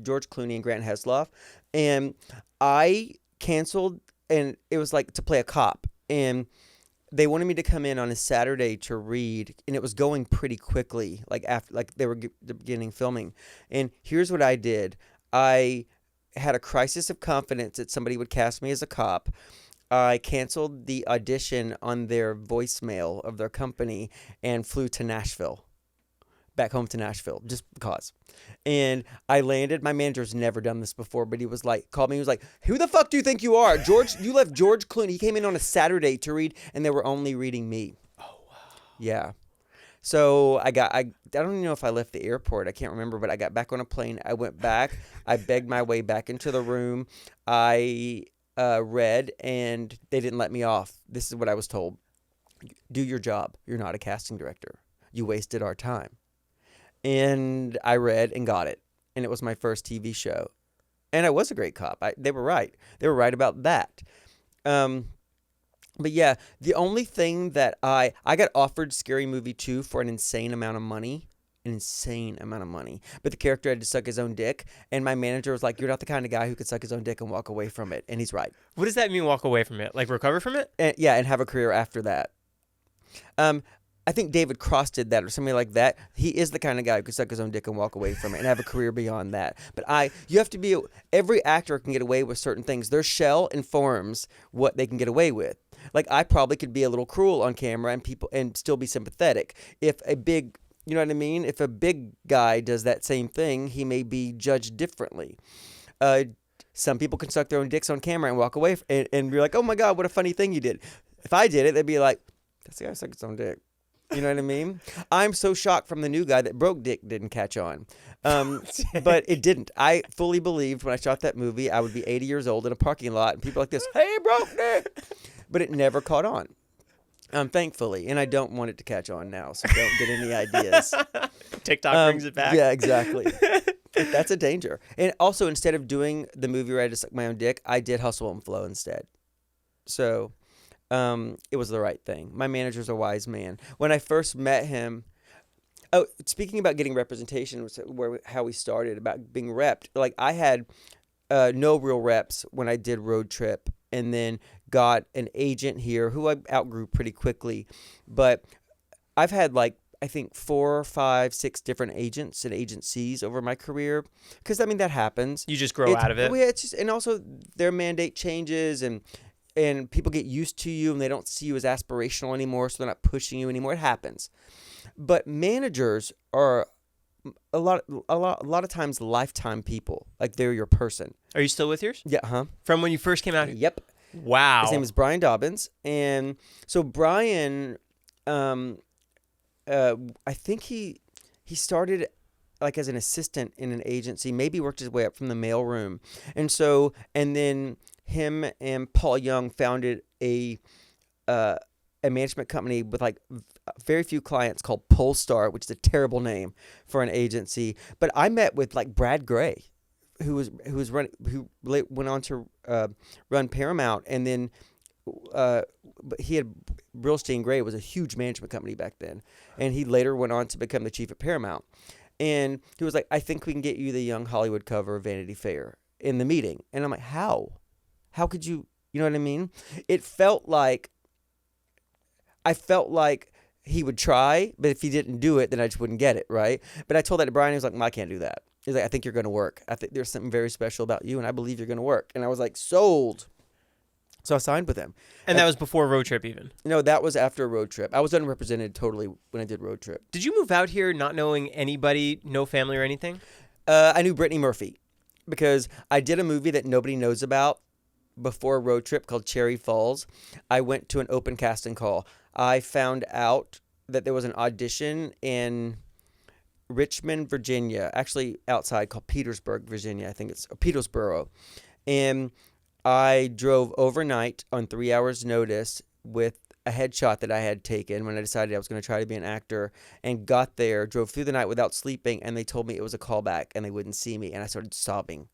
George Clooney and Grant Heslov, and I canceled, and it was like to play a cop, and they wanted me to come in on a Saturday to read, and it was going pretty quickly, after they were beginning filming. And here's what I did: I had a crisis of confidence that somebody would cast me as a cop. I canceled the audition on their voicemail of their company and flew to back home to Nashville, just because. And I landed. My manager's never done this before, but he was like, called me. He was like, "Who the fuck do you think you are, George? You left George Clooney. He came in on a Saturday to read, and they were only reading me." Oh wow. Yeah. So I don't even know if I left the airport. I can't remember, but I got back on a plane. I went back. I begged my way back into the room. I read, and they didn't let me off. This is what I was told. Do your job. You're not a casting director. You wasted our time. And I read and got it. And it was my first TV show. And I was a great cop. They were right. They were right about that. But yeah, the only thing that I got offered Scary Movie 2 for an insane amount of money. An insane amount of money. But the character had to suck his own dick. And my manager was like, you're not the kind of guy who could suck his own dick and walk away from it. And he's right.
What does that mean, walk away from it? Like recover from it?
And, yeah, and have a career after that. I think David Cross did that or something like that. He is the kind of guy who could suck his own dick and walk away from it and have a career beyond that. But you have to be, every actor can get away with certain things. Their shell informs what they can get away with. Like I probably could be a little cruel on camera and still be sympathetic. If a big, you know what I mean? If a big guy does that same thing, he may be judged differently. Some people can suck their own dicks on camera and walk away and be like, oh my God, what a funny thing you did. If I did it, they'd be like, that's the guy who sucked his own dick. You know what I mean? I'm so shocked from the new guy that Broke Dick didn't catch on. But it didn't. I fully believed when I shot that movie, I would be 80 years old in a parking lot and people like this, hey, Broke Dick. But it never caught on. Thankfully. And I don't want it to catch on now, so don't get any ideas.
TikTok brings it back.
Yeah, exactly. That's a danger. And also, instead of doing the movie where I just suck my own dick, I did Hustle and Flow instead. So... it was the right thing. My manager's a wise man. When I first met him, speaking about getting representation, how we started about being repped. Like I had no real reps when I did Road Trip, and then got an agent here who I outgrew pretty quickly. But I've had like I think 4, 5, 6 different agents and agencies over my career, because I mean that happens.
You just grow out of it.
Yeah, it's just, and also their mandate changes and people get used to you and they don't see you as aspirational anymore, so they're not pushing you anymore. It happens. But managers are a lot of times lifetime people. Like they're your person.
Are you still with yours?
Yeah, huh?
From when you first came out?
Yep.
Wow.
His name is Brian Dobbins. And so Brian, I think he started like as an assistant in an agency, maybe worked his way up from the mailroom. And then him and Paul Young founded a management company with like very few clients called Polestar, which is a terrible name for an agency. But I met with like Brad Gray, who went on to run Paramount, and then but he had Brillstein Gray was a huge management company back then, and he later went on to become the chief at Paramount. And he was like, I think we can get you the Young Hollywood cover of Vanity Fair in the meeting. And I'm like, how? How could you, you know what I mean? I felt like he would try, but if he didn't do it, then I just wouldn't get it, right? But I told that to Brian, he was like, I can't do that. He's like, I think you're going to work. I think there's something very special about you, and I believe you're going to work. And I was like, sold. So I signed with him.
And that was before Road Trip even?
No, that was after Road Trip. I was unrepresented totally when I did Road Trip.
Did you move out here not knowing anybody, no family or anything?
I knew Brittany Murphy because I did a movie that nobody knows about before Road Trip called Cherry Falls. I went to an open casting call. I found out that there was an audition in Richmond, Virginia, actually outside, called Petersburg, Virginia. I think it's Petersboro. And I drove overnight on 3 hours notice with a headshot that I had taken when I decided I was going to try to be an actor, and got there, drove through the night without sleeping, and they told me it was a callback and they wouldn't see me, and I started sobbing.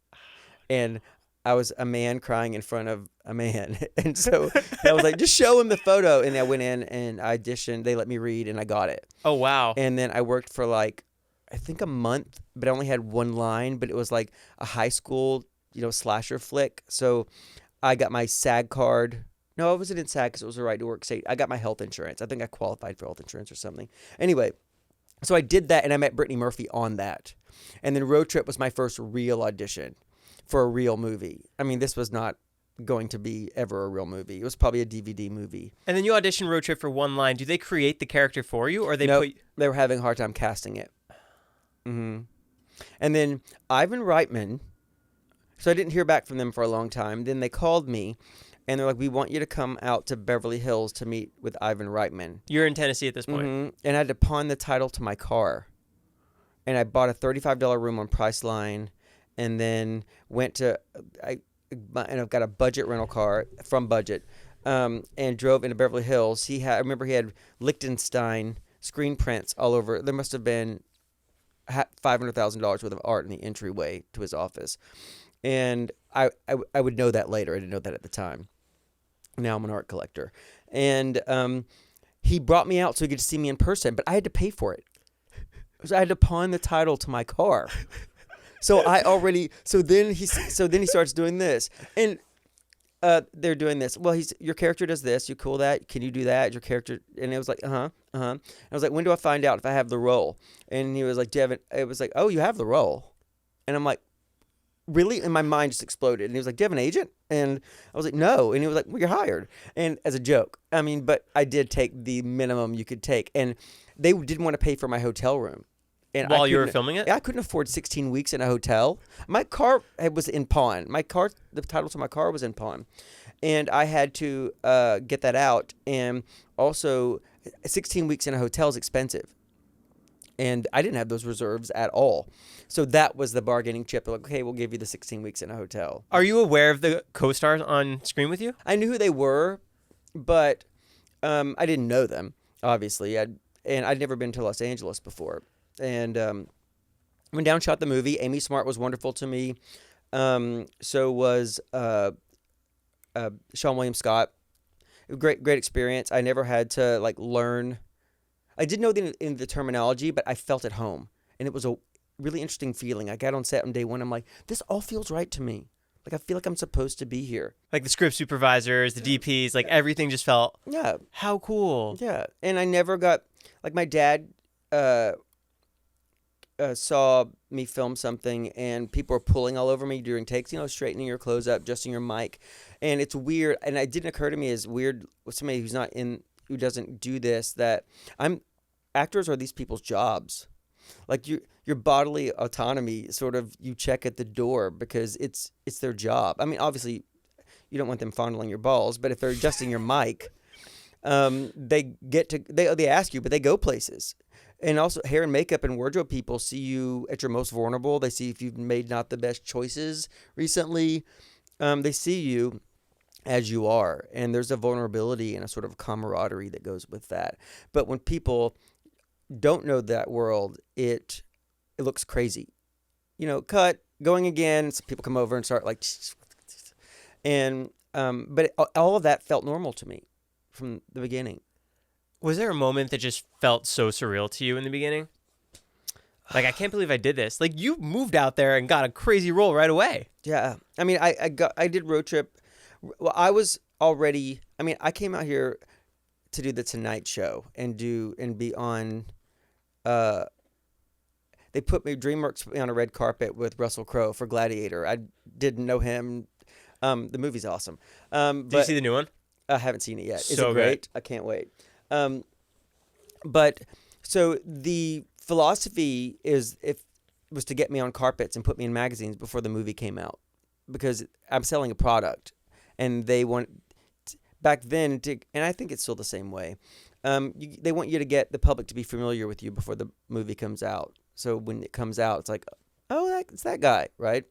And I was a man crying in front of a man. And so I was like, just show him the photo. And I went in and I auditioned. They let me read and I got it.
Oh, wow.
And then I worked for like, I think a month, but I only had one line, but it was like a high school, slasher flick. So I got my SAG card. No, I wasn't in SAG because it was a right to work state. I got my health insurance. I think I qualified for health insurance or something. Anyway, so I did that and I met Brittany Murphy on that. And then Road Trip was my first real audition for a real movie. I mean, this was not going to be ever a real movie. It was probably a DVD movie.
And then you audition Road Trip for one line. Do they create the character for you, or they
Nope, they were having a hard time casting it. Mm-hmm. And then Ivan Reitman, so I didn't hear back from them for a long time. Then they called me and they're like, we want you to come out to Beverly Hills to meet with Ivan Reitman.
You're in Tennessee at this point.
And I had to pawn the title to my car. And I bought a $35 room on Priceline, and then went to, and I've got a budget rental car from Budget, and drove into Beverly Hills. I remember he had Liechtenstein screen prints all over. There must have been $500,000 worth of art in the entryway to his office. And I would know that later. I didn't know that at the time. Now I'm an art collector. And he brought me out so he could see me in person, but I had to pay for it. So I had to pawn the title to my car. So then he starts doing this. And they're doing this. Well, your character does this. You cool that? Can you do that? Your character, and it was like, I was like, when do I find out if I have the role? And he was like, Devin. It was like, oh, you have the role. And I'm like, really? And my mind just exploded. And he was like, do you have an agent? And I was like, no. And he was like, well, you're hired. And as a joke, I mean, but I did take the minimum you could take. And they didn't want to pay for my hotel room. And
while you were filming it?
I couldn't afford 16 weeks in a hotel. My car was in pawn. The title to my car was in pawn. And I had to get that out. And also, 16 weeks in a hotel is expensive. And I didn't have those reserves at all. So that was the bargaining chip. They're like, okay, we'll give you the 16 weeks in a hotel.
Are you aware of the co-stars on screen with you?
I knew who they were, but I didn't know them, obviously. And I'd never been to Los Angeles before. And went down, shot the movie. Amy Smart was wonderful to me. So was Sean William Scott. Great experience. I never had to learn. I didn't know the terminology, but I felt at home, and it was a really interesting feeling. I got on set on day one. I'm like, this all feels right to me. Like, I feel like I'm supposed to be here.
Like the script supervisors, the DPs, everything just felt.
Yeah.
How cool.
Yeah, and I never got my dad. Saw me film something, and people were pulling all over me during takes, straightening your clothes up, adjusting your mic. And it's weird. And it didn't occur to me as weird with somebody who doesn't do this, that actors are these people's jobs. Like your bodily autonomy, sort of, you check at the door because it's their job. I mean, obviously you don't want them fondling your balls, but if they're adjusting your mic, they ask you, but they go places. And also, hair and makeup and wardrobe people see you at your most vulnerable. They see if you've made not the best choices recently. They see you as you are. And there's a vulnerability and a sort of camaraderie that goes with that. But when people don't know that world, it looks crazy. Cut, going again. So people come over and start and but all of that felt normal to me from the beginning.
Was there a moment that just felt so surreal to you in the beginning? I can't believe I did this. You moved out there and got a crazy role right away.
Yeah. I mean, I did Road Trip. Well, I was already, I came out here to do the Tonight Show and be on, they put me, DreamWorks put me on a red carpet with Russell Crowe for Gladiator. I didn't know him. The movie's awesome.
Did you see the new one?
I haven't seen it yet. Is
So
it great?
good.
I can't wait. But so the philosophy was to get me on carpets and put me in magazines before the movie came out, because I'm selling a product, and they want back then and I think it's still the same way. They want you to get the public to be familiar with you before the movie comes out. So when it comes out, it's like, oh, it's that guy, right?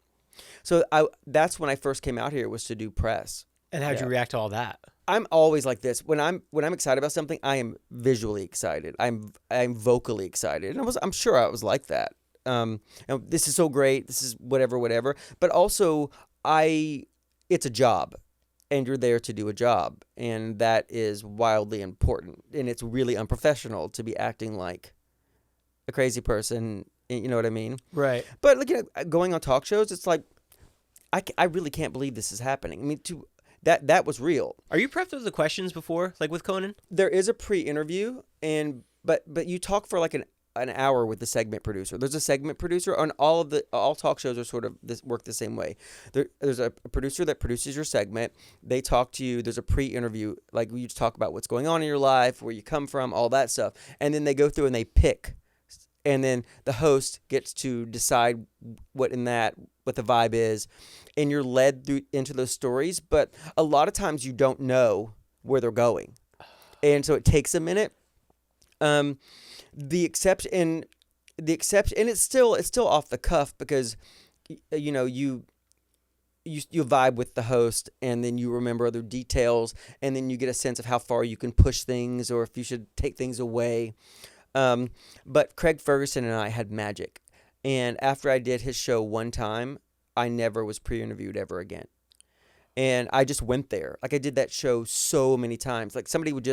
So that's when I first came out here, was to do press.
And how'd you react to all that?
I'm always like this. When I'm excited about something, I am visually excited. I'm vocally excited, and I'm sure I was like that. And this is so great. This is whatever. But also, it's a job, and you're there to do a job, and that is wildly important. And it's really unprofessional to be acting like a crazy person. You know what I mean?
Right.
But going on talk shows, it's like I really can't believe this is happening. I mean, that was real.
Are you prepped with the questions before, with Conan?
There is a pre-interview, but you talk for an hour with the segment producer. There's a segment producer on all talk shows are sort of work the same way. There's a producer that produces your segment. They talk to you. There's a pre-interview, you just talk about what's going on in your life, where you come from, all that stuff, and then they go through and they pick, and then the host gets to decide what in that what the vibe is, and you're led through into those stories. But a lot of times you don't know where they're going, and so it takes a minute. The exception, and it's still off the cuff because you know you vibe with the host, and then you remember other details, and then you get a sense of how far you can push things or if you should take things away. But Craig Ferguson and I had magic, and after I did his show one time, I never was pre-interviewed ever again. And I just went there. Like, I did that show so many times. Like, somebody would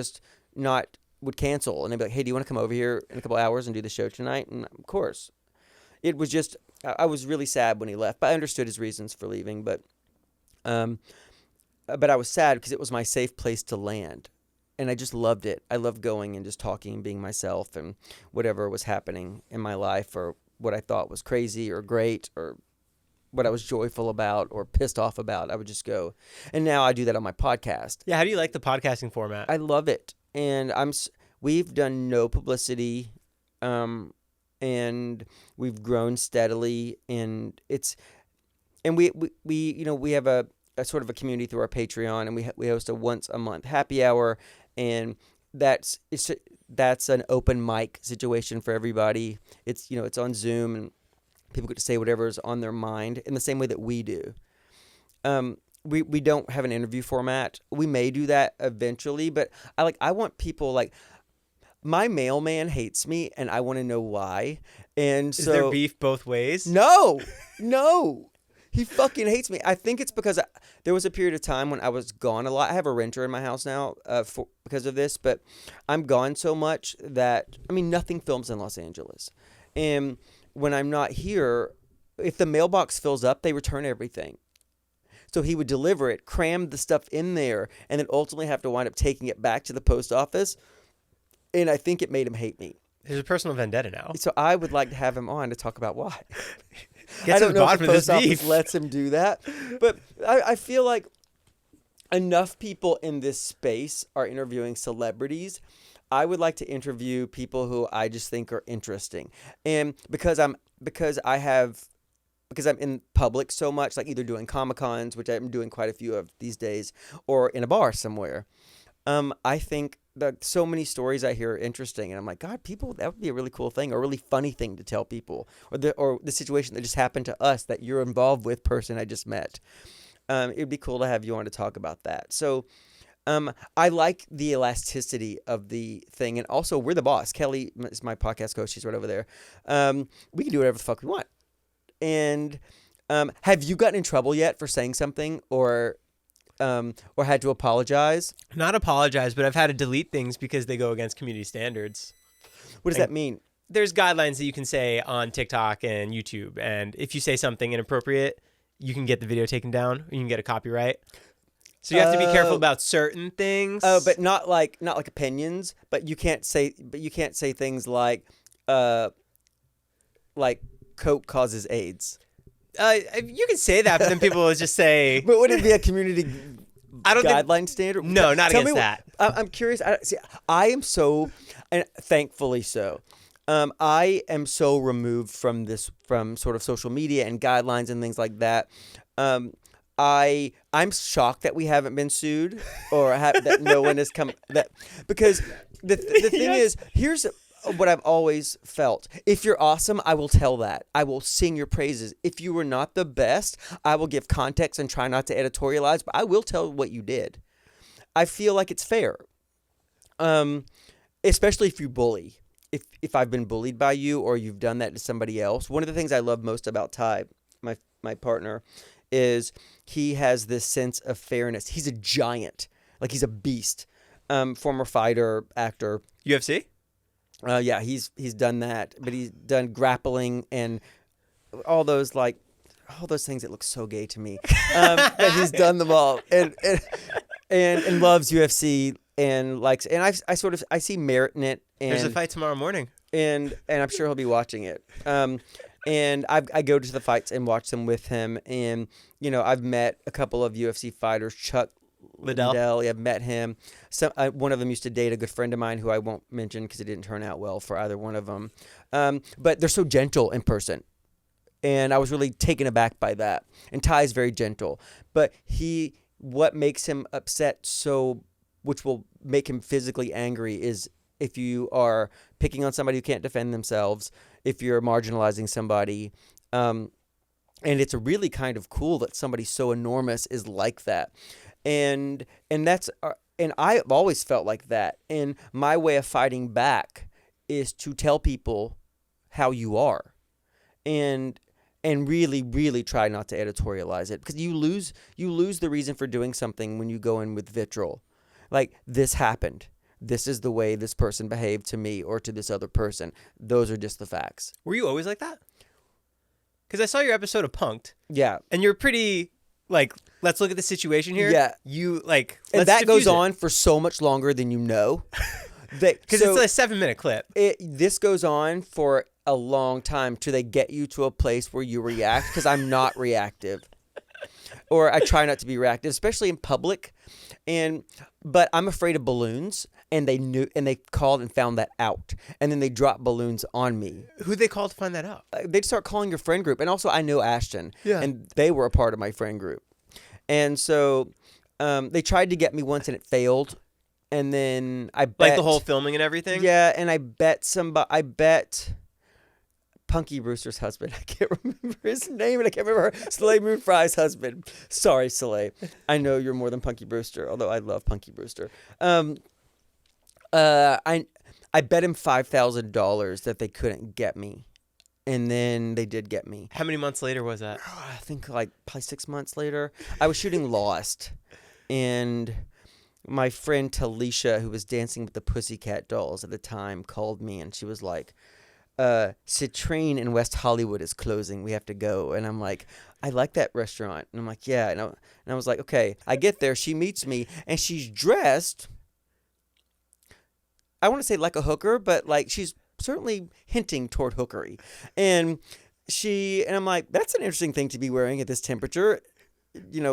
cancel, and they'd be like, hey, do you want to come over here in a couple hours and do the show tonight? And of course. It was just, I was really sad when he left, but I understood his reasons for leaving. But I was sad because it was my safe place to land. And I just loved it. I loved going and just talking and being myself and whatever was happening in my life, or what I thought was crazy or great or what I was joyful about or pissed off about. I would just go. And now I do that on my podcast.
Yeah, how do you like the podcasting format?
I love it. And we've done no publicity, and we've grown steadily, and we have a sort of a community through our Patreon, and we host a once a month happy hour, and that's an open mic situation for everybody. It's on Zoom, and people get to say whatever's on their mind in the same way that we do. We don't have an interview format. We may do that eventually, but I want people like. My mailman hates me, and I want to know why. And so,
is there beef both ways?
No. He fucking hates me. I think it's because there was a period of time when I was gone a lot. I have a renter in my house now because of this, but I'm gone so much that, nothing films in Los Angeles. And when I'm not here, if the mailbox fills up, they return everything. So he would deliver it, cram the stuff in there, and then ultimately have to wind up taking it back to the post office. And I think it made him hate me.
There's a personal vendetta now.
So I would like to have him on to talk about why.
Get to the bottom of this beef.
I don't know if the post office lets him do that. But I feel like enough people in this space are interviewing celebrities. I would like to interview people who I just think are interesting. And because I'm in public so much, like either doing Comic-Cons, which I'm doing quite a few of these days, or in a bar somewhere, I think that so many stories I hear are interesting, and I'm like, God, that would be a really cool thing, or a really funny thing to tell people, or the situation that just happened to us that you're involved with, person I just met. It'd be cool to have you on to talk about that. So, I like the elasticity of the thing, and also we're the boss. Kelly is my podcast coach; she's right over there. We can do whatever the fuck we want. And have you gotten in trouble yet for saying something, or had to apologize?
Not apologize, but I've had to delete things because they go against community standards.
What does that mean?
There's guidelines that you can say on TikTok and YouTube, and if you say something inappropriate, you can get the video taken down, or you can get a copyright. So you have to be careful about certain things.
Oh, but not like opinions. But you can't say things like Coke causes AIDS.
You can say that, but then people will just say.
But would it be a community guideline standard?
No, not against that.
I'm curious. I am so, and thankfully so. I am so removed from sort of social media and guidelines and things like that. I'm shocked that we haven't been sued, or that no one has come. Because the thing is, here's what I've always felt. If you're awesome, I will tell that. I will sing your praises. If you were not the best, I will give context and try not to editorialize, but I will tell what you did. I feel like it's fair. Especially if you bully. If I've been bullied by you, or you've done that to somebody else. One of the things I love most about Ty, my partner, is he has this sense of fairness. He's a giant. Like, he's a beast. Former fighter, actor.
UFC?
Yeah, he's done that, but he's done grappling and all those things that look so gay to me. But he's done them all, and loves UFC and likes. And I see merit in it. And
there's a fight tomorrow morning,
and I'm sure he'll be watching it. And I go to the fights and watch them with him. And I've met a couple of UFC fighters, Chuck Liddell. I've met him. One of them used to date a good friend of mine who I won't mention because it didn't turn out well for either one of them. But they're so gentle in person. And I was really taken aback by that. And Ty is very gentle. But what makes him upset which will make him physically angry, is if you are picking on somebody who can't defend themselves, if you're marginalizing somebody. And it's really kind of cool that somebody so enormous is like that. And that's and I've always felt like that. And my way of fighting back is to tell people how you are. And really, really try not to editorialize it, because you lose the reason for doing something when you go in with vitriol. Like, this happened. This is the way this person behaved to me or to this other person. Those are just the facts.
Were you always like that? Because I saw your episode of Punk'd.
Yeah.
And you're pretty, like, let's look at the situation here.
Yeah.
You, like,
And
let's
that goes
diffuse it.
on for so much longer than you know.
Because it's a 7-minute clip.
This goes on for a long time till they get you to a place where you react, because I'm not reactive. Or I try not to be reactive, especially in public. But I'm afraid of balloons, and they called and found that out. And then they dropped balloons on me.
Who'd they call to find that out?
They'd start calling your friend group. And also, I know Ashton.
Yeah.
And they were a part of my friend group. And so they tried to get me once, and it failed. And then I bet...
Like the whole filming and everything?
Yeah, and I bet Punky Brewster's husband. I can't remember his name, and I can't remember Soleil Moon Frye's husband. Sorry, Soleil. I know you're more than Punky Brewster, although I love Punky Brewster. I bet him $5,000 that they couldn't get me, and then they did get me.
How many months later was that?
I think like probably 6 months later. I was shooting Lost, and my friend Talisha, who was dancing with the Pussycat Dolls at the time, called me, and she was like, Citrine in West Hollywood is closing. We have to go. And I'm like, I like that restaurant. And I'm like, yeah. And I was like, okay. I get there. She meets me, and she's dressed, I want to say like a hooker, but like she's certainly hinting toward hookery. And I'm like, that's an interesting thing to be wearing at this temperature,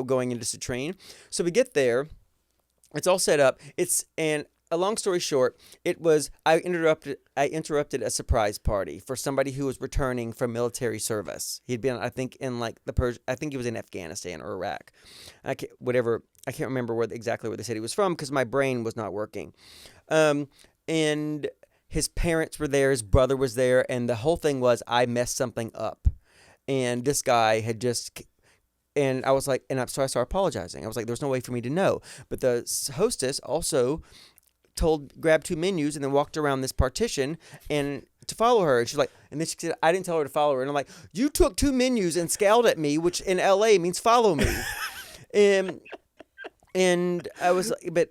going into Citrine. So we get there. It's all set up. A long story short, I interrupted a surprise party for somebody who was returning from military service. He'd been, I think, in I think he was in Afghanistan or Iraq. I can't remember exactly where they said he was from, because my brain was not working. And his parents were there, his brother was there, and the whole thing was I messed something up. And this guy had just... And I was like, so I started apologizing. I was like, there's no way for me to know. But the hostess also grabbed 2 menus and then walked around this partition and to follow her. And she's like, and then she said, I didn't tell her to follow her. And I'm like, you took 2 menus and scowled at me, which in LA means follow me. And I was like, but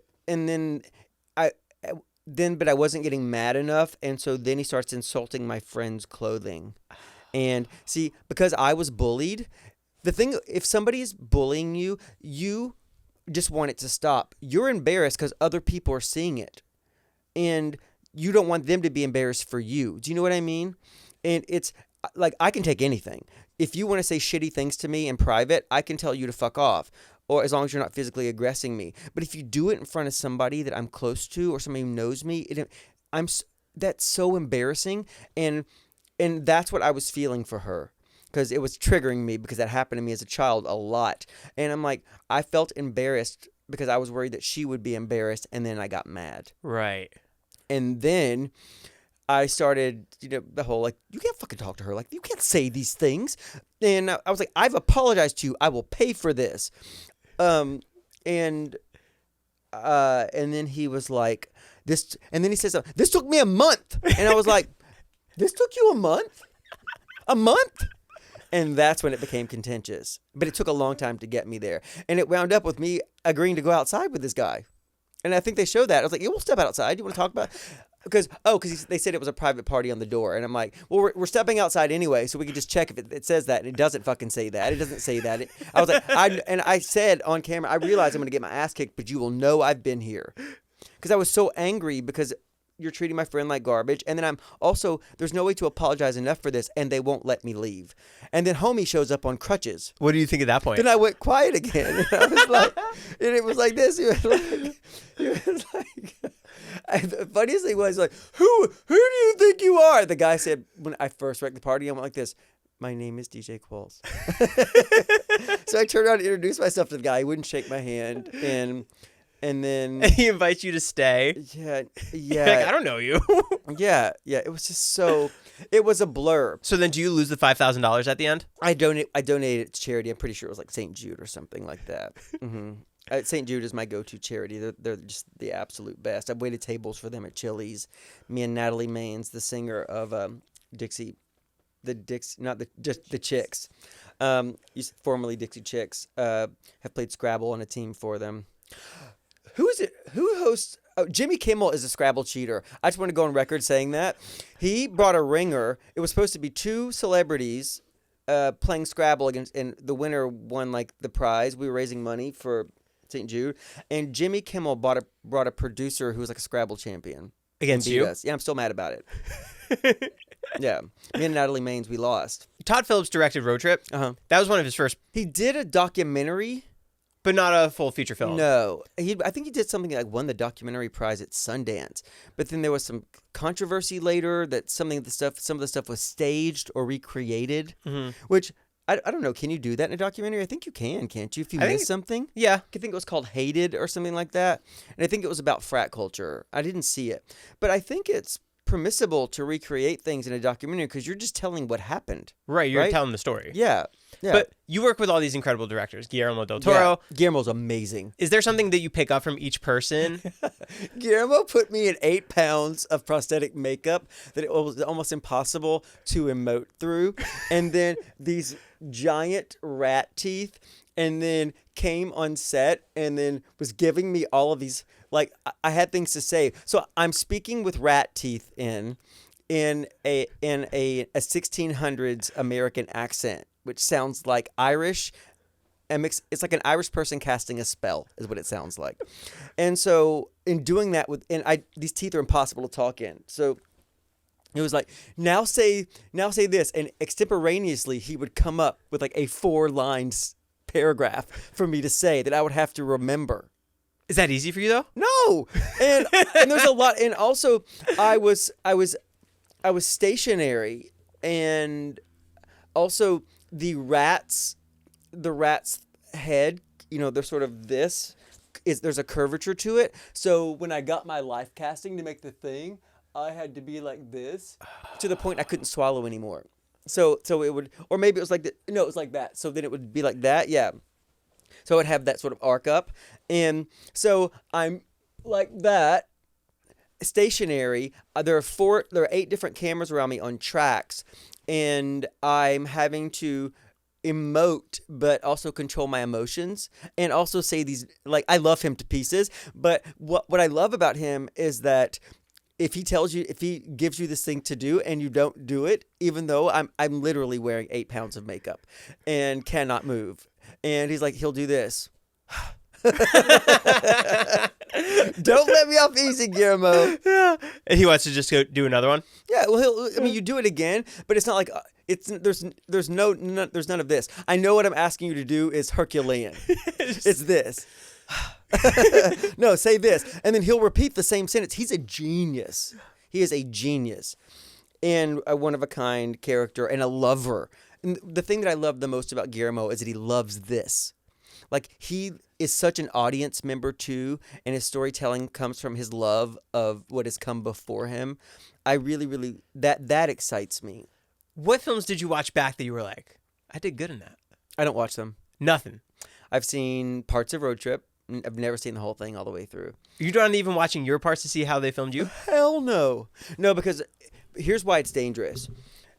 I wasn't getting mad enough. And so then he starts insulting my friend's clothing. And see, because I was bullied, the thing, if somebody's bullying you, you just want it to stop. You're embarrassed because other people are seeing it. And you don't want them to be embarrassed for you. Do you know what I mean? And it's like, I can take anything. If you want to say shitty things to me in private, I can tell you to fuck off. Or as long as you're not physically aggressing me. But if you do it in front of somebody that I'm close to or somebody who knows me, that's so embarrassing. And that's what I was feeling for her. Because it was triggering me, because that happened to me as a child a lot. And I'm like, I felt embarrassed because I was worried that she would be embarrassed, and then I got mad.
Right.
And then I started, the whole, like, you can't fucking talk to her. Like, you can't say these things. And I was like, I've apologized to you. I will pay for this. And then he was like, this, and then he says, this took me a month. And I was like, this took you a month? A month? And that's when it became contentious. But it took a long time to get me there. And it wound up with me agreeing to go outside with this guy. And I think they showed that. I was like, yeah, we'll step outside. You want to talk about it? Because they said it was a private party on the door. And I'm like, well, we're stepping outside anyway, so we can just check if it says that. And it doesn't fucking say that. It doesn't say that. I was like, I said on camera, I realize I'm going to get my ass kicked, but you will know I've been here. Because I was so angry because you're treating my friend like garbage. And then there's no way to apologize enough for this, and they won't let me leave. And then homie shows up on crutches.
What do you think at that point?
Then I went quiet again. And I was like, and it was like this. The funniest thing was like, who do you think you are? The guy said, when I first wrecked the party, I went like this, My name is DJ Qualls. So I turned around to introduce myself to the guy. He wouldn't shake my hand, and then
He invites you to stay.
yeah,
You're like, I
yeah,
don't know you.
yeah. It was just so. It was a blur.
So then, do you lose the $5,000 at the end?
I donated it to charity. I'm pretty sure it was like St. Jude or something like that. St. Jude is my go-to charity. They're just the absolute best. I've waited tables for them at Chili's. Me and Natalie Maines, the singer of Dixie, just the Chicks, formerly Dixie Chicks, have played Scrabble on a team for them. Who is it? Who hosts? Oh, Jimmy Kimmel is a Scrabble cheater. I just want to go on record saying that. He brought a ringer. It was supposed to be two celebrities playing Scrabble against, and the winner won like the prize. We were raising money for St. Jude, and Jimmy Kimmel brought a producer who was like a Scrabble champion
Against
and beat
you?
us. Yeah, I'm still mad about it. Yeah, me and Natalie Maines, we lost.
Todd Phillips directed Road Trip.
Uh-huh.
That was one of his first,
He did a documentary.
but not a full feature film.
No, I think he did something like won the documentary prize at Sundance. But then there was some controversy later that some of the stuff was staged or recreated, which I don't know. Can you do that in a documentary? I think you can, can't you? If you miss something,
Yeah.
I think it was called Hated or something like that, and I think it was about frat culture. I didn't see it, but I think it's permissible to recreate things in a documentary because you're just telling what happened.
Right, you're
Right?
telling the story.
Yeah, yeah.
But you work with all these incredible directors. Guillermo del Toro.
Yeah. Guillermo's amazing.
Is there something that you pick up from each person?
Guillermo put me in 8 pounds of prosthetic makeup that it was almost impossible to emote through. And then these giant rat teeth, and then came on set and then was giving me all of these, like, I had things to say. So I'm speaking with rat teeth in a 1600s American accent, which sounds like Irish. And it's like an Irish person casting a spell is what it sounds like. And so in doing that these teeth are impossible to talk in. So it was like, now say this. And extemporaneously, he would come up with like a 4-line paragraph for me to say that I would have to remember.
Is that easy for you though?
No. And there's a lot. And also I was stationary, and also the rat's head, they're sort of there's a curvature to it. So when I got my life casting to make the thing, I had to be like this to the point I couldn't swallow anymore. So it would, or maybe it was like it was like that. So then it would be like that. Yeah. So it would have that sort of arc up. And so I'm like that, stationary. There are 8 different cameras around me on tracks, and I'm having to emote but also control my emotions and also say these, like, I love him to pieces, but what I love about him is that if he gives you this thing to do and you don't do it, even though I'm literally wearing 8 pounds of makeup and cannot move, and he's like, he'll do this. Don't let me off easy, Guillermo.
Yeah. And he wants to just go do another one?
Yeah, well, you do it again, but it's not like there's none of this. I know what I'm asking you to do is Herculean. It's this. No, say this, and then he'll repeat the same sentence. He's a genius. He is a genius, and a one-of-a-kind character, and a lover. And the thing that I love the most about Guillermo is that he loves this. Like, he is such an audience member too, and his storytelling comes from his love of what has come before him. I really, really, that excites me.
What films did you watch back that you were like, I did good in that?
I don't watch them.
Nothing.
I've seen parts of Road Trip. I've never seen the whole thing all the way through.
You're not even watching your parts to see how they filmed you?
Hell no. No, because here's why it's dangerous.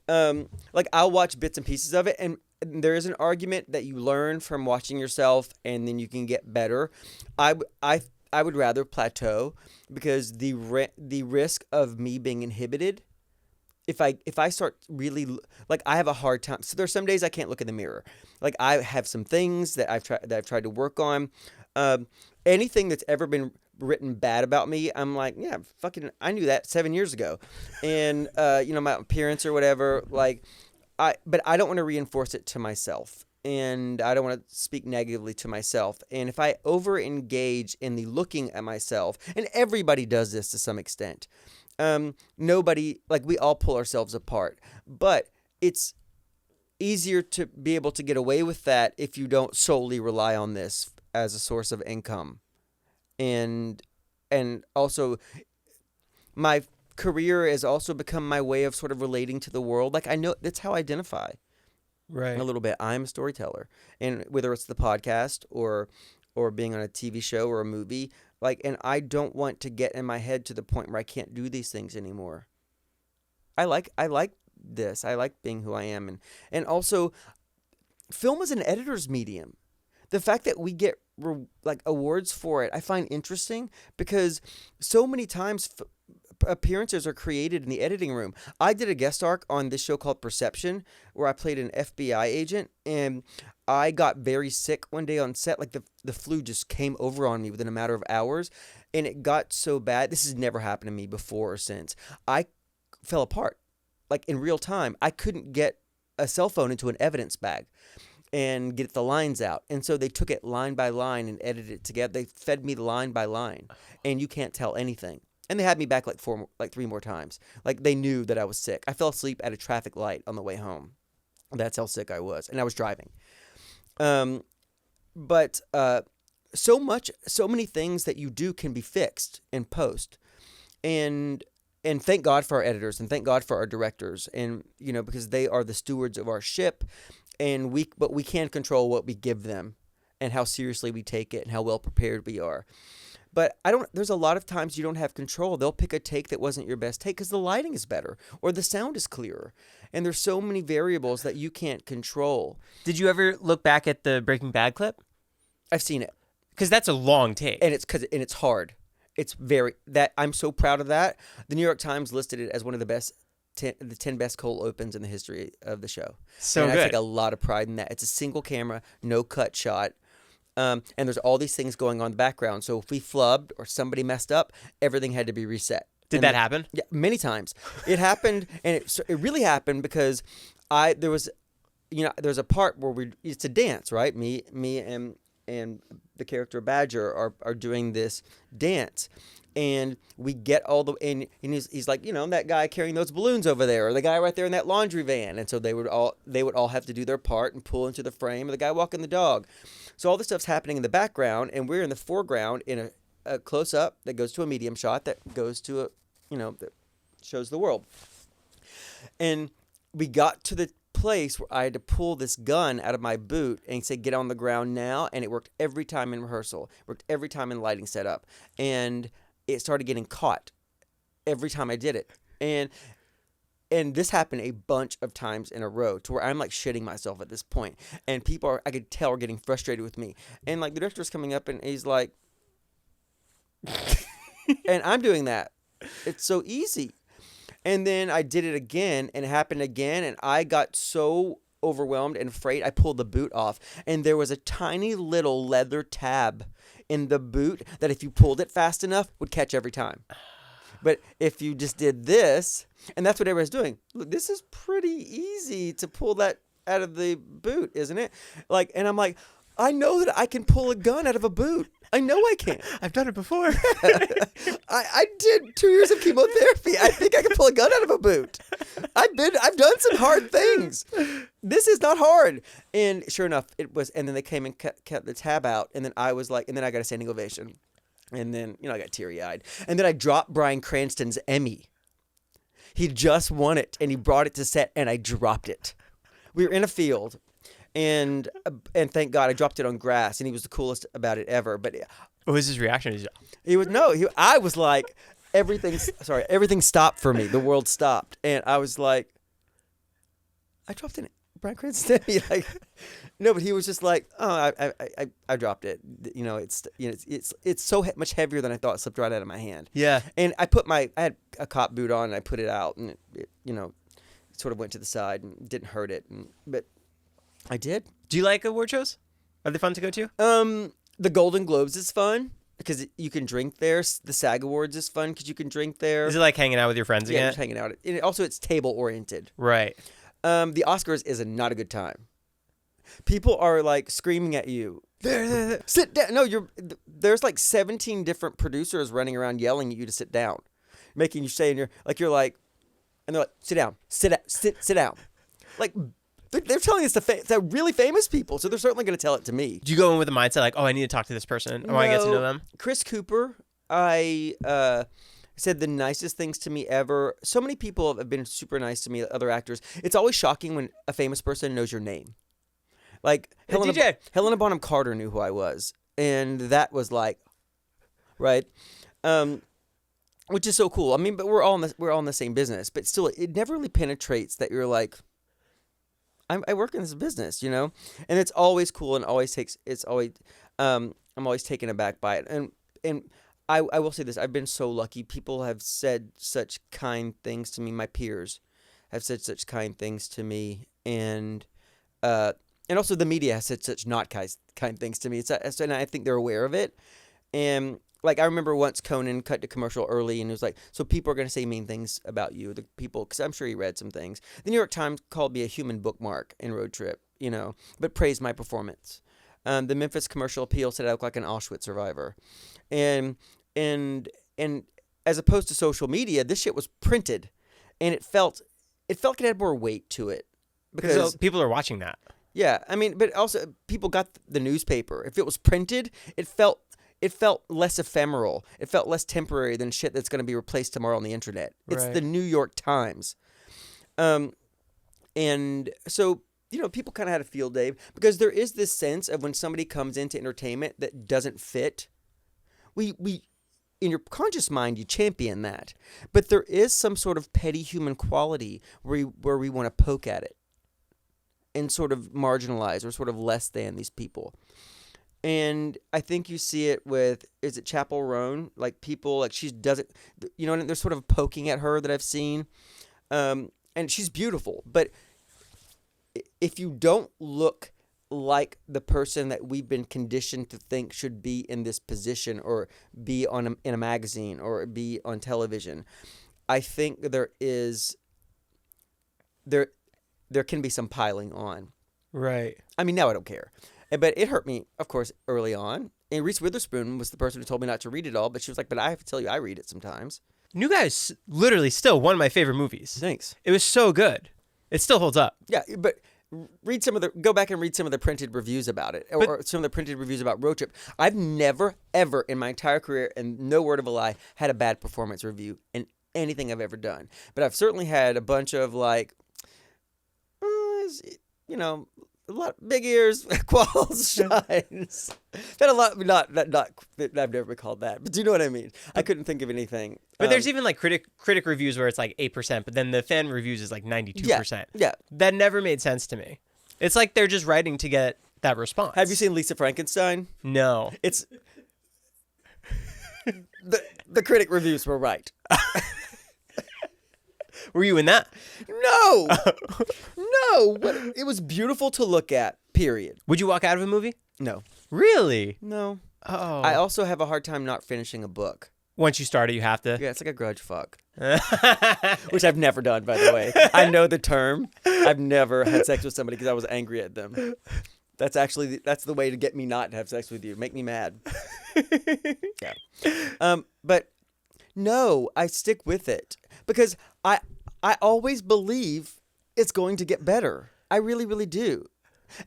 Like, I'll watch bits and pieces of it, and there is an argument that you learn from watching yourself, and then you can get better. I would rather plateau, because the risk of me being inhibited, if I start really, like, I have a hard time. So there's some days I can't look in the mirror. Like, I have some things that I've tried to work on. Anything that's ever been written bad about me, I'm like, yeah, fucking, I knew that 7 years ago. And my appearance or whatever, like, but I don't want to reinforce it to myself, and I don't want to speak negatively to myself. And if I over engage in the looking at myself, and everybody does this to some extent, nobody, like, we all pull ourselves apart, but it's easier to be able to get away with that if you don't solely rely on this as a source of income. And also my career has also become my way of sort of relating to the world. Like I know that's how I identify
Right.
a little bit. I'm a storyteller. And whether it's the podcast or being on a TV show or a movie, like, and I don't want to get in my head to the point where I can't do these things anymore. I like this. I like being who I am. And also film is an editor's medium. The fact that we get like awards for it, I find interesting because so many times appearances are created in the editing room. I did a guest arc on this show called Perception where I played an FBI agent, and I got very sick one day on set. Like the flu just came over on me within a matter of hours, and it got so bad. This has never happened to me before or since. I fell apart. Like in real time, I couldn't get a cell phone into an evidence bag and get the lines out. And so they took it line by line and edited it together. They fed me line by line, and you can't tell anything. And they had me back like 3 more times. Like they knew that I was sick. I fell asleep at a traffic light on the way home. That's how sick I was, and I was driving. But so many things that you do can be fixed in post, and thank God for our editors and thank God for our directors, and because they are the stewards of our ship, but we can control what we give them and how seriously we take it and how well prepared we are. But there's a lot of times you don't have control. They'll pick a take that wasn't your best take because the lighting is better or the sound is clearer. And there's so many variables that you can't control.
Did you ever look back at the Breaking Bad clip?
I've seen it.
Because that's a long take.
And it's hard. I'm so proud of that. The New York Times listed it as one of the 10 best cold opens in the history of the show.
So
and
good.
I take a lot of pride in that. It's a single camera, no cut shot. And there's all these things going on in the background. So if we flubbed or somebody messed up, everything had to be reset.
Did that happen?
Yeah, many times. It happened, and it really happened because there's a part where it's a dance, right? Me and the character Badger are doing this dance. And we get and he's like, that guy carrying those balloons over there, or the guy right there in that laundry van. And so they would all have to do their part and pull into the frame of the guy walking the dog. So all this stuff's happening in the background, and we're in the foreground in a close up that goes to a medium shot that goes to that shows the world. And we got to the place where I had to pull this gun out of my boot and say, get on the ground now. And it worked every time in rehearsal, worked every time in lighting setup. And it started getting caught every time I did it. And this happened a bunch of times in a row to where I'm like shitting myself at this point. And people I could tell are getting frustrated with me. And like the director's coming up and he's like, and I'm doing that. It's so easy. And then I did it again and it happened again. And I got so overwhelmed and afraid I pulled the boot off. And there was a tiny little leather tab in the boot that if you pulled it fast enough would catch every time. But if you just did this, and that's what everybody's doing. Look, this is pretty easy to pull that out of the boot, isn't it? Like, and I'm like, I know that I can pull a gun out of a boot. I know I can.
I've done it before.
I did 2 years of chemotherapy. I think I can pull a gun out of a boot. I've done some hard things. This is not hard. And sure enough, it was. And then they came and cut the tab out. And then I was like, and then I got a standing ovation. And then, I got teary-eyed. And then I dropped Bryan Cranston's Emmy. He just won it, and he brought it to set, and I dropped it. We were in a field, and thank God I dropped it on grass, and he was the coolest about it ever. But
What was his reaction?
I was like, everything stopped for me. The world stopped, and I was like, I dropped it. Bryan Cranston, like, no, but he was just like, oh, I dropped it. It's so much heavier than I thought. It slipped right out of my hand.
Yeah.
And I had a cop boot on and I put it out and it sort of went to the side and didn't hurt it. But I did.
Do you like award shows? Are they fun to go to?
The Golden Globes is fun because you can drink there. The SAG Awards is fun because you can drink there.
Is it like hanging out with your friends
Yeah,
again?
just hanging out. And also, it's table oriented.
Right.
The Oscars is not a good time. People are like screaming at you. There. Sit down. No, there's like 17 different producers running around yelling at you to sit down, making you say, and you're like, and they're like, sit down, sit down. Like, They're telling us to really famous people, so they're certainly going to tell it to me.
Do you go in with the mindset like, oh, I need to talk to this person? I want to get to know them?
Chris Cooper, I said the nicest things to me ever. So many people have been super nice to me, other actors. It's always shocking when a famous person knows your name. Like Helena Bonham Carter knew who I was, and that was like, right, which is so cool. I mean, but we're all in the same business, but still, it never really penetrates that you're like, I work in this business, you know, and it's always cool and I'm always taken aback by it, and I will say this: I've been so lucky. People have said such kind things to me. My peers have said such kind things to me, and also the media has said such not kind things to me. And I think they're aware of it. And like I remember once Conan cut to commercial early, and it was like, so people are going to say mean things about you, the people, because I'm sure he read some things. The New York Times called me a human bookmark in Road Trip, you know, but praised my performance. The Memphis Commercial Appeal said I look like an Auschwitz survivor, and as opposed to social media, this shit was printed, and it felt like it had more weight to it
Because people are watching that.
Yeah, I mean, but also people got the newspaper. If it was printed, it felt less ephemeral. It felt less temporary than shit that's going to be replaced tomorrow on the internet. It's
Right.
the New York Times. And so, you know, people kind of had a field day because there is this sense of when somebody comes into entertainment that doesn't fit, we in your conscious mind, you champion that. But there is some sort of petty human quality where we want to poke at it and sort of marginalize or sort of less than these people. And I think you see it with, is it Chapel Roan? Like people, like she doesn't, you know, they're sort of poking at her that I've seen. And she's beautiful. But if you don't look like the person that we've been conditioned to think should be in this position or be in a magazine or be on television, I think there can be some piling on.
Right.
I mean, now I don't care. But it hurt me, of course, early on. And Reese Witherspoon was the person who told me not to read it all, but she was like, but I have to tell you, I read it sometimes.
New Guy is literally still one of my favorite movies.
Thanks.
It was so good. It still holds up.
Yeah, but go back and read some of the printed reviews about it, or some of the printed reviews about Road Trip. I've never, ever in my entire career, and no word of a lie, had a bad performance review in anything I've ever done. But I've certainly had a bunch of like, you know, a lot big ears, Qualls, shines. Had a lot, not. I've never been called that, but do you know what I mean? I couldn't think of anything.
But there's even like critic reviews where it's like 8%, but then the fan reviews is like 92%.
Yeah.
That never made sense to me. It's like they're just writing to get that response.
Have you seen Lisa Frankenstein?
No.
It's the critic reviews were right.
Were you in that?
No. It was beautiful to look at. Period.
Would you walk out of a movie?
No.
Really?
No.
Oh.
I also have a hard time not finishing a book.
Once you start it, you have to.
Yeah, it's like a grudge fuck. Which I've never done, by the way. I know the term. I've never had sex with somebody because I was angry at them. That's the way to get me not to have sex with you. Make me mad. Yeah. But no, I stick with it because I always believe it's going to get better. I really, really do.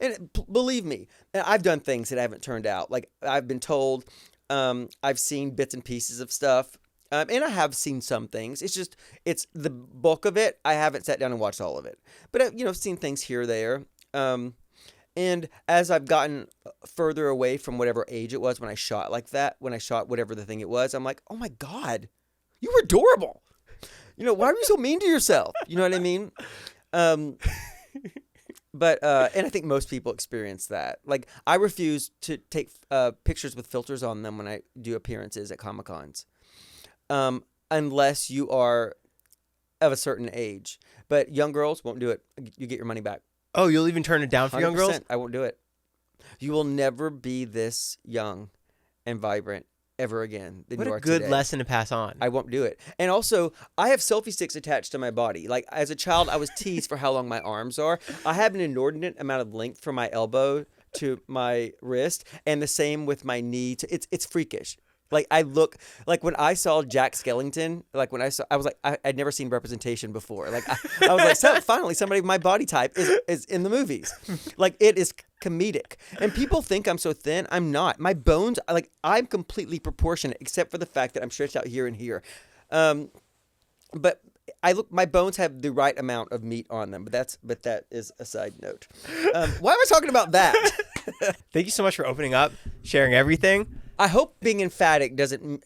And believe me, I've done things that haven't turned out. Like I've been told, I've seen bits and pieces of stuff, and I have seen some things. It's the bulk of it. I haven't sat down and watched all of it, but I've seen things here or there. And as I've gotten further away from whatever age it was when I shot like that, when I shot whatever the thing it was, I'm like, oh my God, you were adorable. Why are you so mean to yourself? You know what I mean? But and I think most people experience that. Like, I refuse to take pictures with filters on them when I do appearances at Comic-Cons, unless you are of a certain age. But young girls won't do it. You get your money back.
Oh, you'll even turn it down for young girls?
I won't do it. You will never be this young and vibrant ever again than
What
you
a
are
good
today.
lesson to pass on.
I won't do it. And also, I have selfie sticks attached to my body. Like, as a child, I was teased for how long my arms are. I have an inordinate amount of length from my elbow to my wrist, and the same with my knee. It's freakish. Like I look like when I saw Jack Skellington, like when I was like I'd never seen representation before. Like I was like, finally somebody of my body type is in the movies. Like it is comedic, and people think I'm so thin. I'm not. My bones, like I'm completely proportionate, except for the fact that I'm stretched out here and here. But my bones have the right amount of meat on them. But that is a side note. Why am I talking about that?
Thank you so much for opening up, sharing everything.
I hope being emphatic doesn't.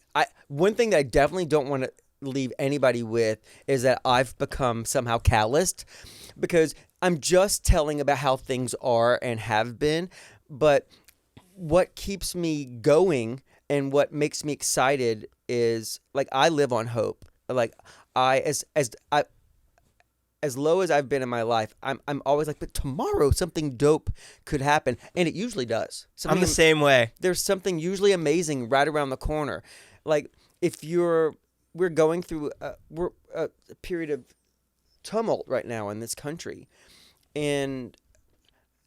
One thing that I definitely don't want to leave anybody with is that I've become somehow calloused, because I'm just telling about how things are and have been. But what keeps me going and what makes me excited is like I live on hope. Like as low as I've been in my life, I'm always like, but tomorrow something dope could happen, and it usually does.
I'm the same way.
There's something usually amazing right around the corner. Like we're going through a period of tumult right now in this country, and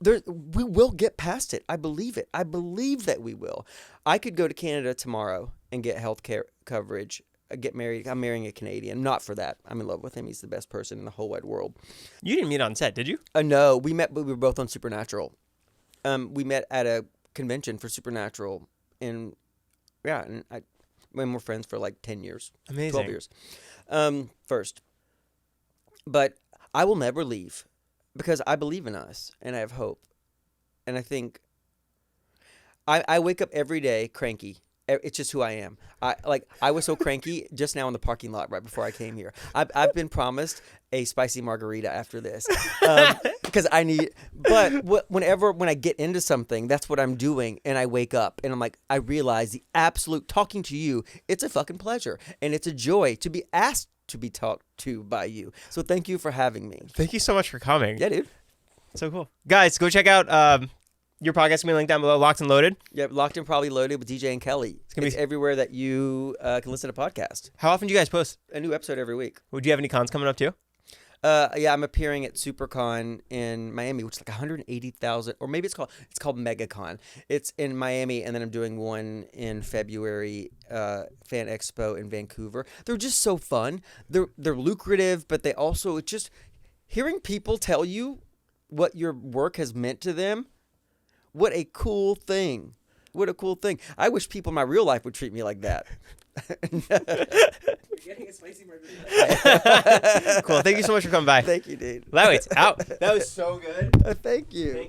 we will get past it. I believe it. I believe that we will. I could go to Canada tomorrow and get health care coverage. Get married. I'm marrying a Canadian. Not for that. I'm in love with him. He's the best person in the whole wide world.
You didn't meet on set, did you?
No, we met, but we were both on Supernatural. We met at a convention for Supernatural, and we're friends for like 10 years.
Amazing.
12 years. First. But I will never leave because I believe in us and I have hope. And I think I wake up every day cranky. It's just who I am. I was so cranky just now in the parking lot right before I came here. I've been promised a spicy margarita after this because I need. But when I get into something, that's what I'm doing, and I wake up and I'm like, I realize the absolute talking to you. It's a fucking pleasure, and it's a joy to be asked to be talked to by you. So thank you for having me.
Thank you so much for coming.
Yeah, dude.
So cool, guys. Go check out. Your podcast is going to be linked down below, Locked and Loaded.
Yeah, Locked and Probably Loaded with DJ and Kelly. It's everywhere that you can listen to podcasts.
How often do you guys post?
A new episode every week.
Would you have any cons coming up too?
Yeah, I'm appearing at SuperCon in Miami, which is like 180,000, or maybe it's called MegaCon. It's in Miami, and then I'm doing one in February, Fan Expo in Vancouver. They're just so fun. They're lucrative, but they also just hearing people tell you what your work has meant to them. What a cool thing. What a cool thing. I wish people in my real life would treat me like that. We're getting a spicy margarita.
Cool. Thank you so much for coming by.
Thank you, dude.
Lightweights out. That was so good.
Thank you.